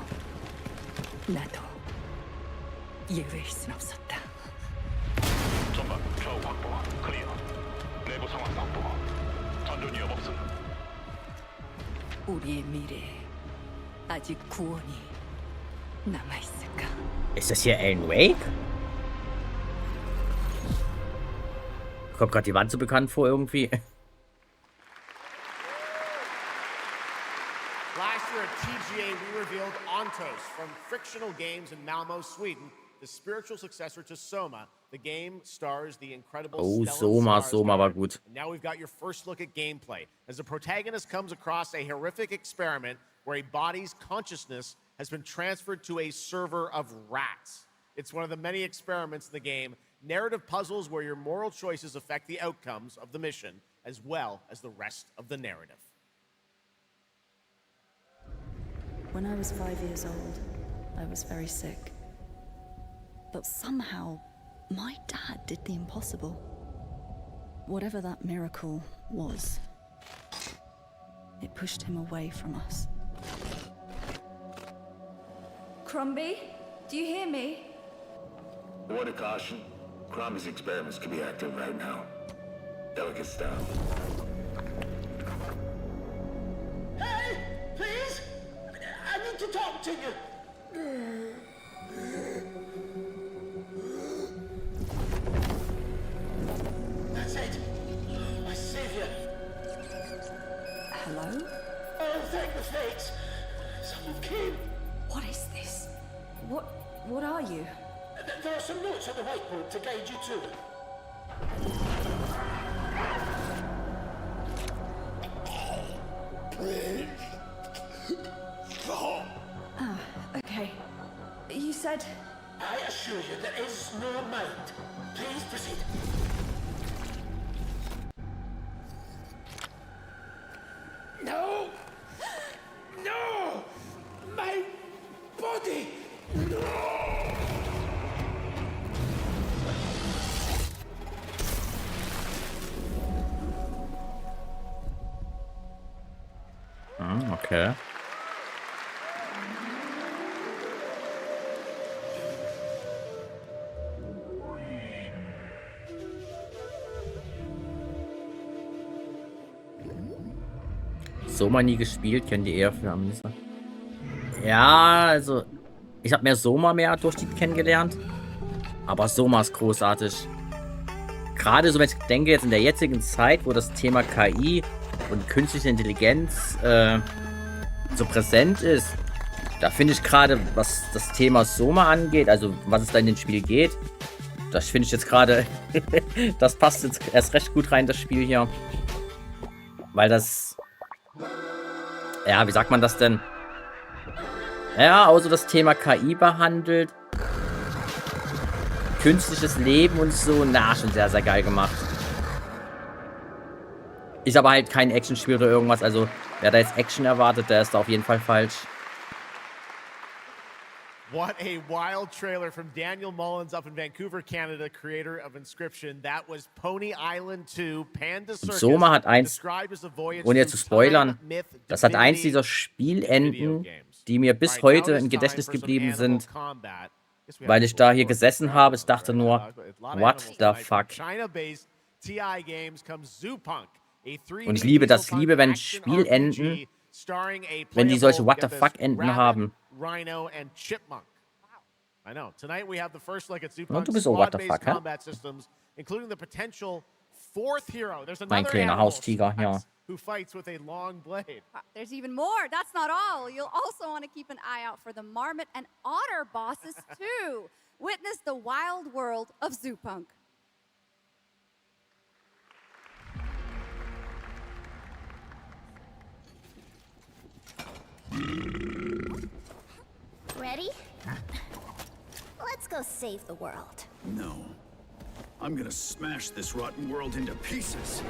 나도 예외일 순 없었다. 전방 좌우 확보 클리어. 내부 상황 확보. 전전 위험 없음. 우리의 미래에 아직 구원이 남아있을까? Ist das hier Alan Wake? Kommt gerade die Wand so bekannt vor irgendwie. Last year at TGA, we revealed Ontos from Frictional Games in Malmo, Sweden, the spiritual successor to Soma. The game stars the incredible Oh, Stellan Soma war Skarsgård. gut. And now we've got your first look at gameplay as the protagonist comes across a horrific experiment where a body's consciousness has been transferred to a server of rats. It's one of the many experiments in the game, narrative puzzles where your moral choices affect the outcomes of the mission, as well as the rest of the narrative. When I was 5 years old, I was very sick. But somehow, my dad did the impossible. Whatever that miracle was, it pushed him away from us. Crumby, do you hear me? Word of caution. Crombie's experiments could be active right now. Delicate stuff. Hey, please! I need to talk to you. That's it. My savior. Hello? Oh, thank the fates. Someone came. What is this? What are you? There are some notes on the whiteboard to guide you to it. Ah, okay. You said... I assure you there is no mind. Please proceed. No! No! My body! No! Okay. Soma nie gespielt, kennt ihr eher für Amisa? Ja, also ich habe mehr durch die kennengelernt, aber Soma ist großartig. Gerade so, wenn ich denke, jetzt in der jetzigen Zeit, wo das Thema KI und künstliche Intelligenz so präsent ist, da finde ich gerade, was das Thema Soma angeht, also was es da in dem Spiel geht, das finde ich jetzt gerade, das passt jetzt erst recht gut rein, das Spiel hier. Weil das, ja, wie sagt man das denn? Ja, also das Thema KI behandelt. Künstliches Leben und so, na, schon sehr, sehr geil gemacht. Ist aber halt kein Actionspiel oder irgendwas, also wer da jetzt Action erwartet, der ist da auf jeden Fall falsch. What a wild trailer from Daniel Mullins up in Vancouver, Canada, creator of Inscription. That was Pony Island 2, Panda Circus. Soma hat eins, described as a voyage ohne jetzt zu spoilern, time, myth, das hat eins divinity, dieser Spielenden, die mir bis heute im Gedächtnis geblieben sind, weil ich da hier gesessen habe. Ich dachte nur, what the fuck? Und ich liebe das, wenn Spielenden starring a Wenn die solche playable, What the get this, fuck Enden rabbit, haben. rhino, and chipmunk. I know. Tonight we have the first look at Und Zupunk's du bist auch What the squad-based fuck, hä? combat systems, including the potential fourth hero. There's Mein another kleiner animal, Haustiger, ja. who fights with a long blade. There's even more. That's not all. You'll also want to keep an eye out for the marmot and otter bosses too. Witness the wild world of Zoopunk. Ready? Let's go save the world. No. I'm gonna smash this rotten world into pieces.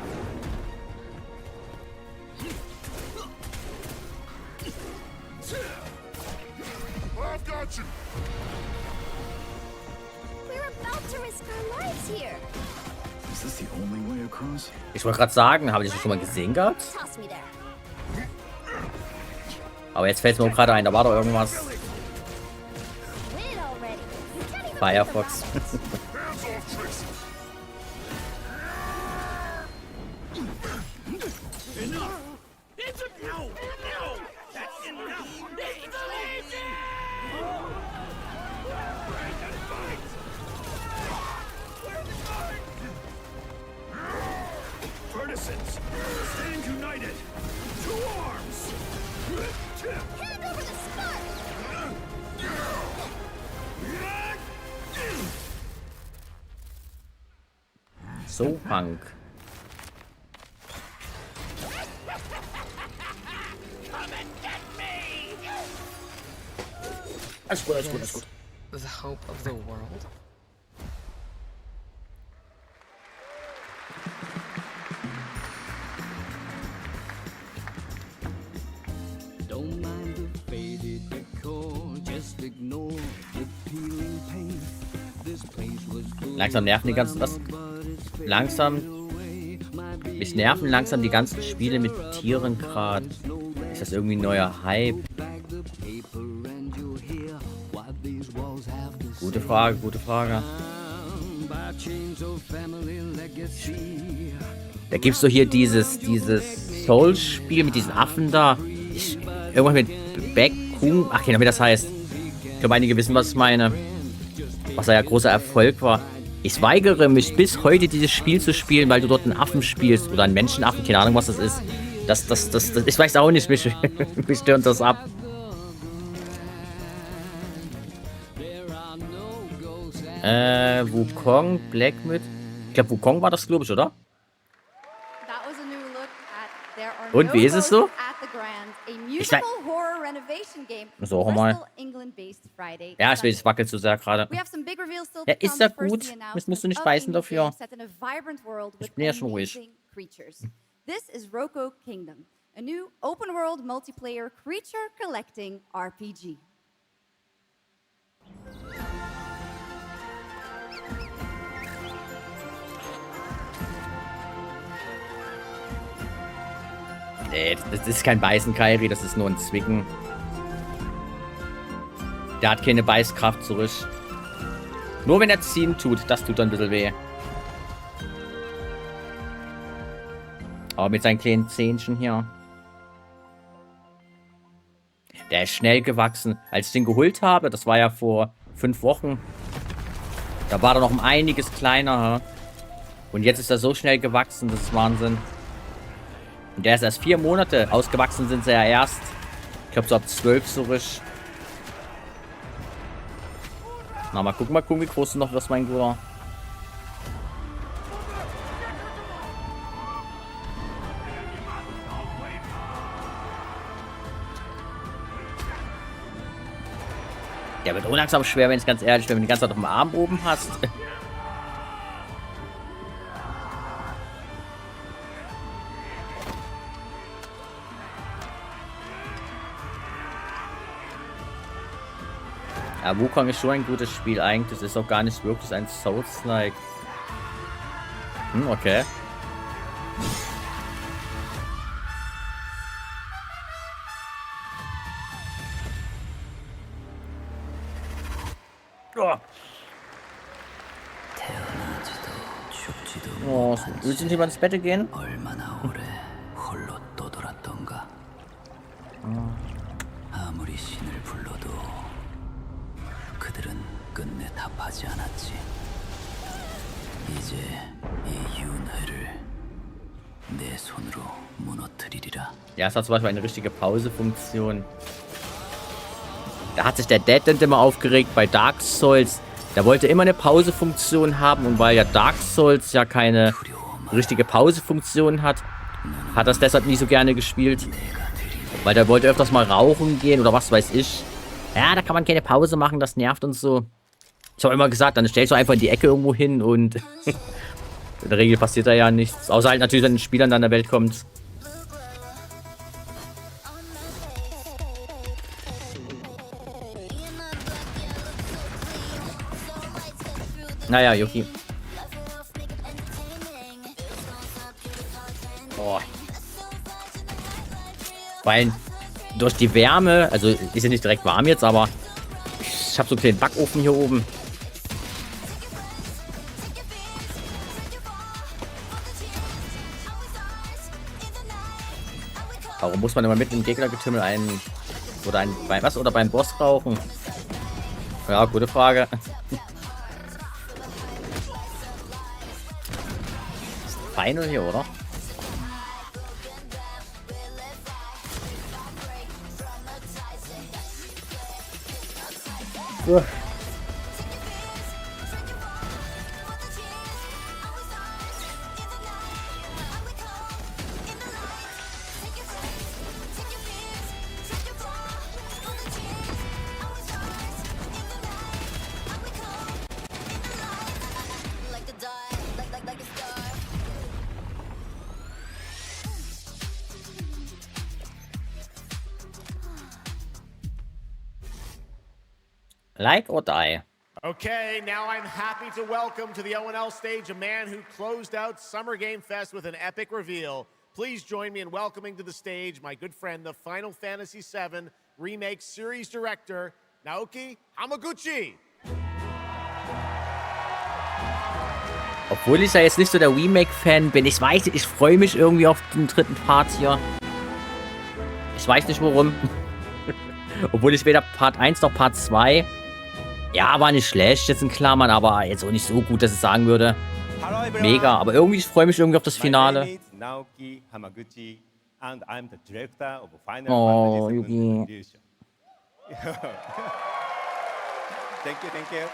I've got you. We're about to risk our lives here. Is this the only way across? Ich wollte gerade sagen, habe ich das schon mal gesehen gehabt? Toss me there. Aber jetzt fällt es mir auch gerade ein, da war doch irgendwas. Quit already. You can't even Firefox. Hands off, Trixie. Enough! It's a no! No! That's enough! It's lazy! Break and fight! Where are the guards? Partisans, stand united! Two arms! Hand over the spark! So Punk. Alles gut, alles gut, alles gut. The hope of the world? Don't mind the faded decor, just ignore the peeling paint. This place was full Langsam nerven die ganzen. Langsam. Mich nerven langsam die ganzen Spiele mit Tieren gerade. Ist das irgendwie ein neuer Hype? Gute Frage, gute Frage. Da gibt's doch hier dieses Souls-Spiel mit diesen Affen da. Irgendwas mit Backung. Ach, genau, wie das heißt. Ich glaube, einige wissen, was ich meine. Was ja großer Erfolg war. Ich weigere mich bis heute, dieses Spiel zu spielen, weil du dort einen Affen spielst. Oder einen Menschenaffen, keine Ahnung, was das ist. Das ich weiß auch nicht, mich stört das ab. Wukong, Blackmid. Ich glaube, Wukong war das, glaube ich, oder? Und wie ist es so? Ich weiß. So, mal. Ja, ich will, es wackelt zu sehr gerade. Ja, ist ja gut. Das musst du nicht beißen dafür. Ich bin ja schon ruhig. This is Roko Kingdom, a new open-world multiplayer creature collecting RPG. Nee, das ist kein Beißen, Kairi, das ist nur ein Zwicken. Der hat keine Beißkraft zurück. Nur wenn er ziehen tut, das tut dann ein bisschen weh. Aber mit seinen kleinen Zähnchen hier. Der ist schnell gewachsen. Als ich den geholt habe, das war ja vor 5 Wochen. Da war er noch um einiges kleiner. Und jetzt ist er so schnell gewachsen, das ist Wahnsinn. Und der ist erst 4 Monate. Ausgewachsen sind sie ja erst. Ich glaube so ab 12 zurück. Na, mal gucken, wie groß du noch wirst, mein Bruder. Der wird langsam schwer, wenn es ganz ehrlich, wenn du die ganze Zeit auf dem Arm oben hast. Ja, Wukong ist schon ein gutes Spiel eigentlich. Das ist auch gar nicht wirklich ein Souls-like. Okay. Oh, willst du nicht mal ins Bett gehen? 자들은 끝내 답하지 않았지. 이제 이 윤회를 내 손으로 무너뜨리리라. Ja, es hat zum Beispiel eine richtige Pause-Funktion. Da hat sich der Dad dann immer aufgeregt bei Dark Souls. Der wollte immer eine Pause-Funktion haben und weil ja Dark Souls ja keine richtige Pause-Funktion hat, hat das deshalb nie so gerne gespielt. Weil der wollte öfters mal rauchen gehen oder was weiß ich. Ja, da kann man keine Pause machen, das nervt und so. Ich habe immer gesagt, dann stellst du einfach in die Ecke irgendwo hin und in der Regel passiert da ja nichts. Außer halt natürlich, wenn ein Spieler dann in der Welt kommt. Naja, Yuki. Boah. Weil durch die Wärme, also ist ja nicht direkt warm jetzt, aber ich habe so einen kleinen Backofen hier oben. Warum muss man immer mitten im Gegnergetümmel beim Boss rauchen? Ja, gute Frage. Final hier, oder? Like or die. Okay, now I'm happy to welcome to the O&L stage a man who closed out Summer Game Fest with an epic reveal. Please join me in welcoming to the stage my good friend, the Final Fantasy VII Remake Series Director, Naoki Hamaguchi. Obwohl ich ja jetzt nicht so der Remake-Fan bin. Ich weiß nicht, ich freue mich irgendwie auf den dritten Part hier. Ich weiß nicht warum. Obwohl ich weder Part 1 noch Part 2... Ja, war nicht schlecht jetzt in Klammern, aber jetzt auch nicht so gut, dass ich sagen würde. Mega, aber irgendwie, ich freue mich irgendwie auf das Finale. Oh, Yuki. Thank you.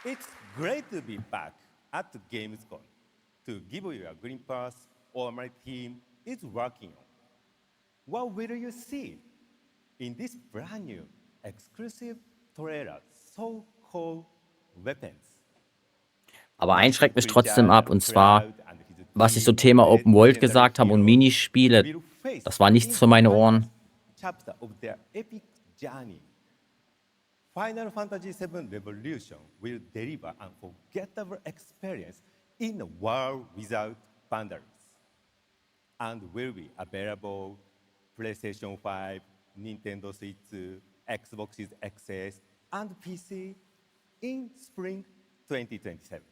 It's great to be back at the Gamescom to give you a green pass all my team is working on. What will you see in this brand new exclusive trailer, so-called weapons? Aber eins schreckt mich trotzdem ab, und zwar, was ich so Thema Open World gesagt habe und Minispiele. Das war nichts für meine Ohren. Chapter of their epic journey. Final Fantasy VII Revolution will deliver an unforgettable experience in a world without boundaries, and will be available PlayStation 5, Nintendo Switch 2, Xbox XS, and PC in spring 2027.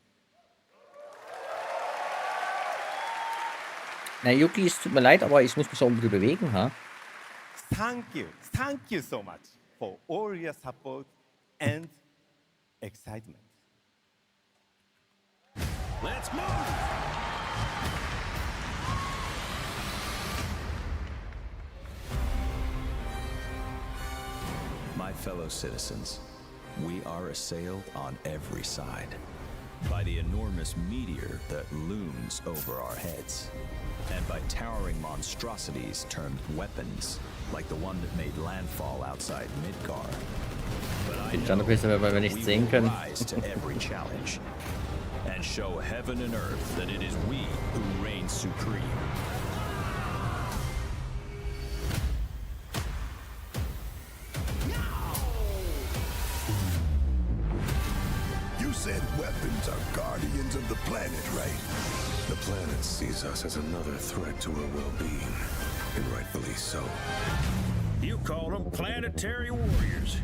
Na, Yuki, es tut mir leid, aber ich muss mich auch ein bisschen bewegen, ha? Thank you so much for all your support and excitement. Let's move! My fellow citizens, we are assailed on every side by the enormous meteor that looms over our heads, and by towering monstrosities termed weapons, like the one that made landfall outside Midgar. But I know we will rise to every challenge and show heaven and earth that it is we who reign supreme. You said weapons are guardians of the planet, right? The planet sees us as another threat to her well-being, and rightfully so. You call them planetary warriors.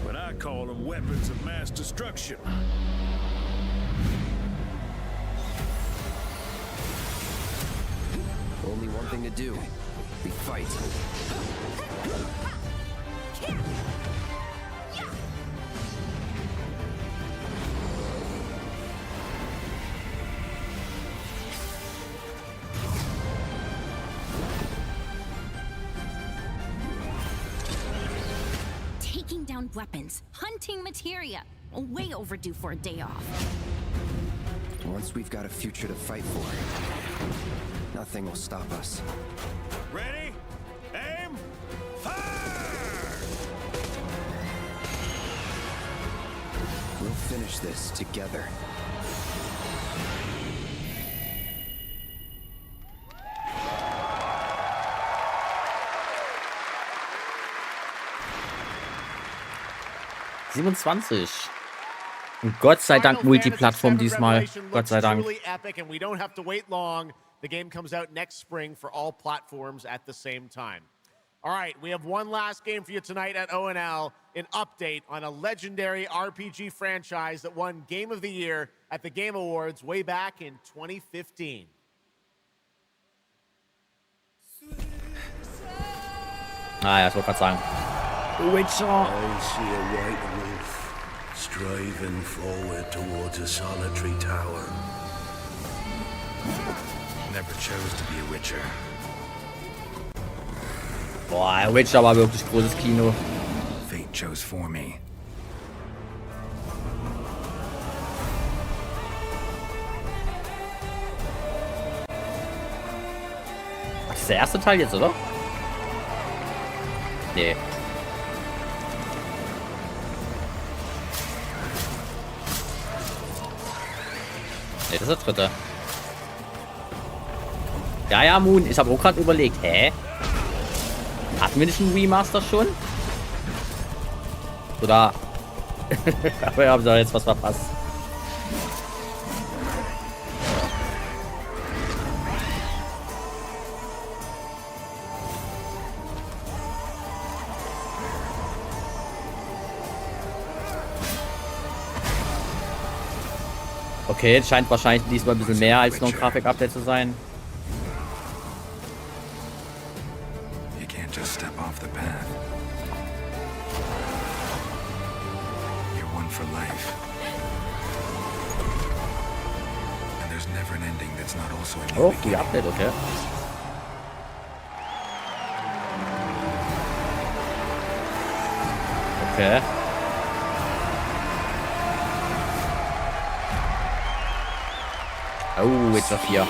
But I call them weapons of mass destruction. Only one thing to do. We fight. breaking down weapons, hunting materia. Way overdue for a day off. Once we've got a future to fight for, nothing will stop us. Ready? Aim! Fire! We'll finish this together. Und Gott sei Dank Multiplattform diesmal. Gott sei Dank. Truly epic, and we don't have to wait long. The game comes out next spring for all platforms at the same time. All right, we have one last game for you tonight at ONL, an update on a legendary RPG franchise that won Game of the Year at the Game Awards way back in 2015. Ah ja, ich wollte gerade sagen. Witcher. I see a white wolf striving forward towards a solitary tower. Never chose to be a Witcher. Boah, Witcher war wirklich großes Kino. Fate chose for me. Das ist der erste Teil jetzt, oder? Nee. Nee, das ist der dritte. Ja, ja, Moon. Ich habe auch gerade überlegt. Hä? Hatten wir nicht einen Remaster schon? Oder? Aber wir haben da jetzt was verpasst. Okay, jetzt scheint wahrscheinlich diesmal ein bisschen mehr als nur ein Grafik-Update zu sein. You can't just step off the path. You're one for life. And there's never an ending that's not also a new Oh, die Update, okay. Okay. Oh, Witcher 4.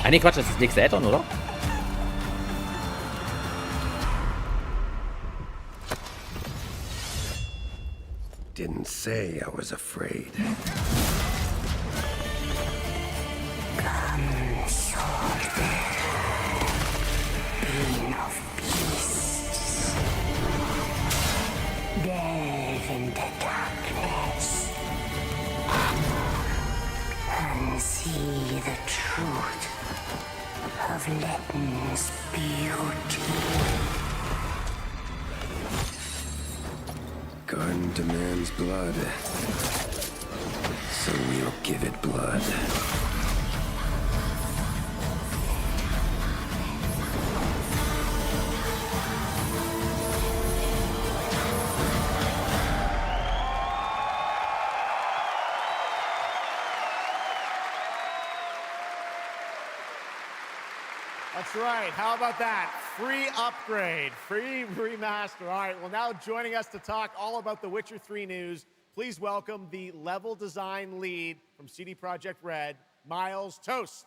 Ah, nee, Quatsch, das ist das nächste Add-on, oder? Didn't say I was afraid. Delve into darkness and see the truth of Letton's beauty. Garden demands blood, so we'll give it blood. That's right. How about that? Free upgrade, free remaster. All right, well, now joining us to talk all about the Witcher 3 news, please welcome the level design lead from CD Projekt Red, Miles Toast.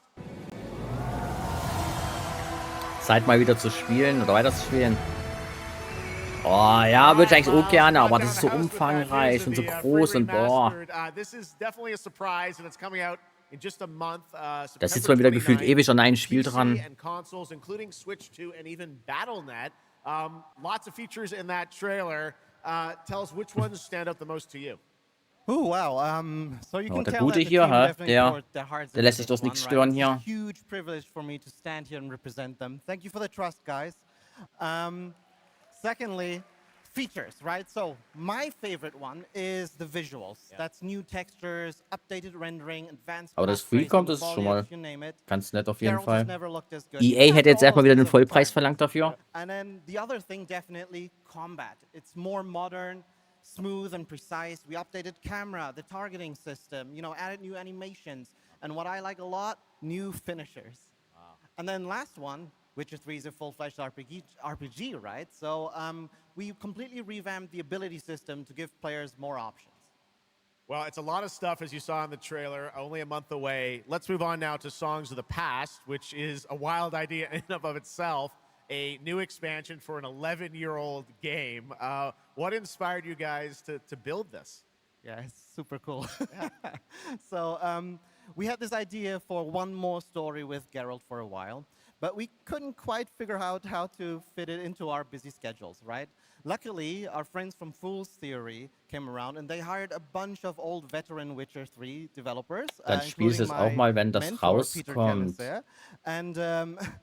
Zeit mal wieder zu spielen oder weiter zu spielen. Oh ja, würde ich eigentlich auch gerne, aber das ist so umfangreich und so groß und boah. This is definitely a surprise and it's coming out in just a month. Das sitzt mal wieder gefühlt ewig an einem Spiel dran. And consoles, including Switch 2 and even Battle.net. Lots of features in that trailer. Tell us which ones stand out the most to you. Oh wow! So you can der tell Gute that the hier, team hä? definitely poured their hearts Der into lässt sich this durch nichts one, stören right? hier. It's a huge privilege for me to stand here and represent them. Thank you for the trust, guys. Secondly, features, right? So my favorite one is the visuals. That's new textures, updated rendering, advanced. Aber das Free kommt, das ist schon mal you name it. ganz nett auf jeden Geralt Fall. has never looked as good. EA hätte jetzt erstmal wieder den Vollpreis verlangt dafür. And then the other thing, definitely combat. It's more modern, smooth and precise. We updated camera, the targeting system, you know, added new animations. And what I like a lot, new finishers. And then last one, Witcher 3 is a full-fledged RPG, right? So we completely revamped the ability system to give players more options. Well, it's a lot of stuff, as you saw in the trailer, only a month away. Let's move on now to Songs of the Past, which is a wild idea in and of itself, a new expansion for an 11-year-old game. What inspired you guys to build this? Yeah, it's super cool. So we had this idea for one more story with Geralt for a while, but we couldn't quite figure out how to fit it into our busy schedules, right? Luckily, our friends from Fool's Theory came around and they hired a bunch of old veteran Witcher 3 developers. Dann spielst du es auch mal, wenn das rauskommt.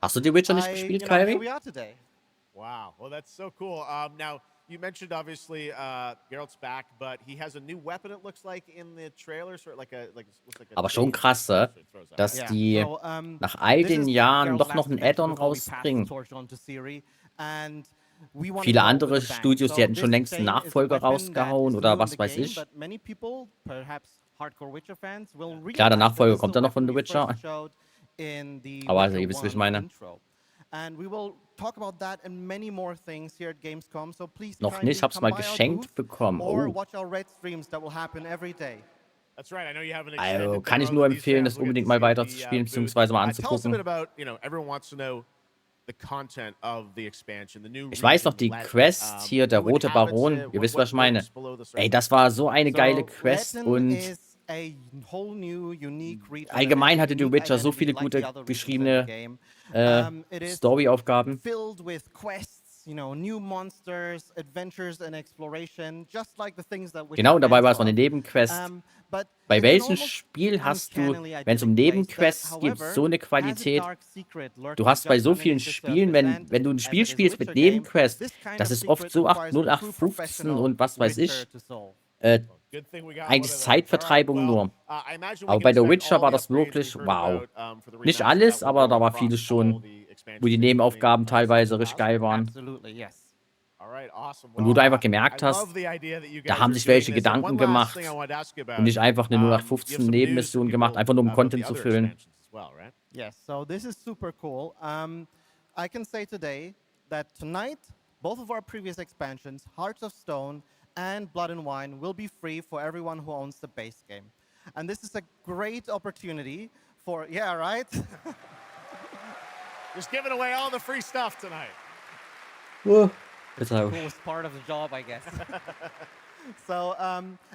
Hast du die Witcher nicht gespielt, Kyrie? Here we are today. Wow, well, that's so cool. Now, you mentioned, obviously, Geralt's back, but he has a new weapon, it looks like, in the trailer. Sort of like a, Aber schon krass, dass die nach all den Jahren doch noch ein Add-on rausbringen. Viele andere Studios, die hätten schon längst einen Nachfolger rausgehauen oder was weiß ich. Klar, der Nachfolger kommt dann noch von The Witcher. Aber also, ihr wisst, wie ich meine. Noch nicht, hab's mal geschenkt bekommen. Oh. Also kann ich nur empfehlen, das unbedingt mal weiter zu spielen, beziehungsweise mal anzugucken. Ich weiß noch, die Quest hier, der Rote Baron, ihr wisst, was ich meine. Ey, das war so eine geile Quest und allgemein hatte The Witcher so viele gute geschriebene Storyaufgaben. Genau, und dabei war es noch eine Nebenquest. Bei welchem Spiel hast du, wenn es um Nebenquests geht, so eine Qualität? Du hast bei so vielen Spielen, wenn du ein Spiel spielst mit Nebenquests, das ist oft so 0815 und was weiß ich. Eigentlich Zeitvertreibung nur. Aber bei The Witcher war das wirklich wow. Nicht alles, aber da war vieles schon, wo die Nebenaufgaben teilweise richtig geil waren. Und wo du einfach gemerkt hast, da haben sich welche Gedanken gemacht und nicht einfach eine 0815 Nebenmission gemacht, einfach nur um Content zu füllen. Yes, so this is super cool. I can say today that tonight, both of our previous expansions, Hearts of Stone and Blood and Wine, will be free for everyone who owns the base game. And this is a great opportunity for, yeah, right? Just giving away all the free stuff tonight. Whoa. It's the coolest part of the job, I guess. So,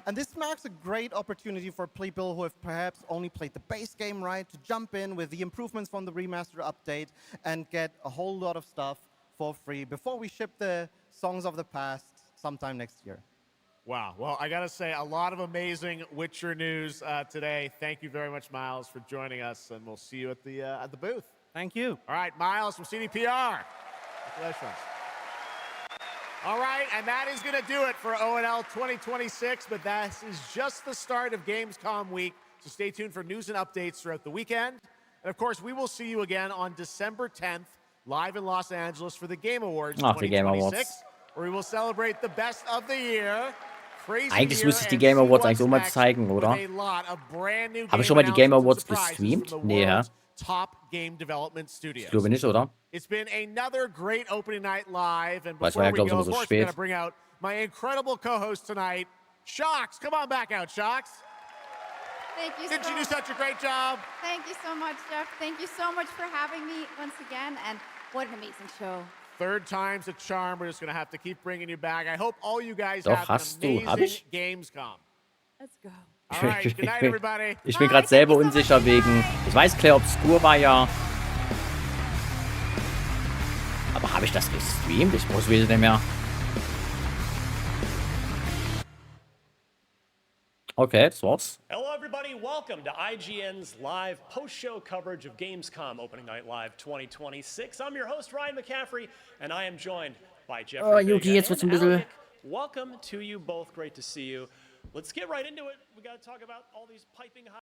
and this marks a great opportunity for people who have perhaps only played the base game, right, to jump in with the improvements from the remaster update and get a whole lot of stuff for free before we ship the Songs of the Past sometime next year. Wow. Well, I got to say, a lot of amazing Witcher news today. Thank you very much, Miles, for joining us, and we'll see you at the booth. Thank you. All right, Miles from CDPR. Congratulations. All right, and that is going to do it for ONL 2026, but that is just the start of Gamescom week, so stay tuned for news and updates throughout the weekend. And, of course, we will see you again on December 10th, live in Los Angeles for the Game Awards 2026, where we will celebrate the best of the year. Eigentlich müsste ich die Game Awards eigentlich auch mal zeigen, oder? Habe ich schon mal die Game Awards gestreamt? Nee, hä? Top game development studios. Ich glaube nicht, oder? It's been another great opening night live, and Weil es war before ja, glaube ich, we go, immer of so course, we're spät. gonna bring out my incredible co-host tonight, Shocks. Come on back out, Shocks. Thank you. Didn't you do such a great job? Thank you so much, Jeff. Thank you so much for having me once again, and what an amazing show. Third time's a charm. We're just gonna have to keep bringing you back. I hope all you guys Doch, have an hast du. Hab amazing ich? Gamescom. Let's go. All right, good night, everybody. Ich bin gerade selber unsicher wegen. Ich weiß, Claire Obscur war ja. Aber habe ich das gestreamt? Ich muss wieder nicht mehr. Okay, das war's. Hello, everybody. Welcome to IGN's live post-show coverage of Gamescom Opening Night Live 2026. I'm your host, Ryan McCaffrey, and I am joined by Jeffrey Yuki, jetzt wird's ein and bisschen. Alec. Welcome to you both. Great to see you. Let's get right into it. We got to talk about all these piping hot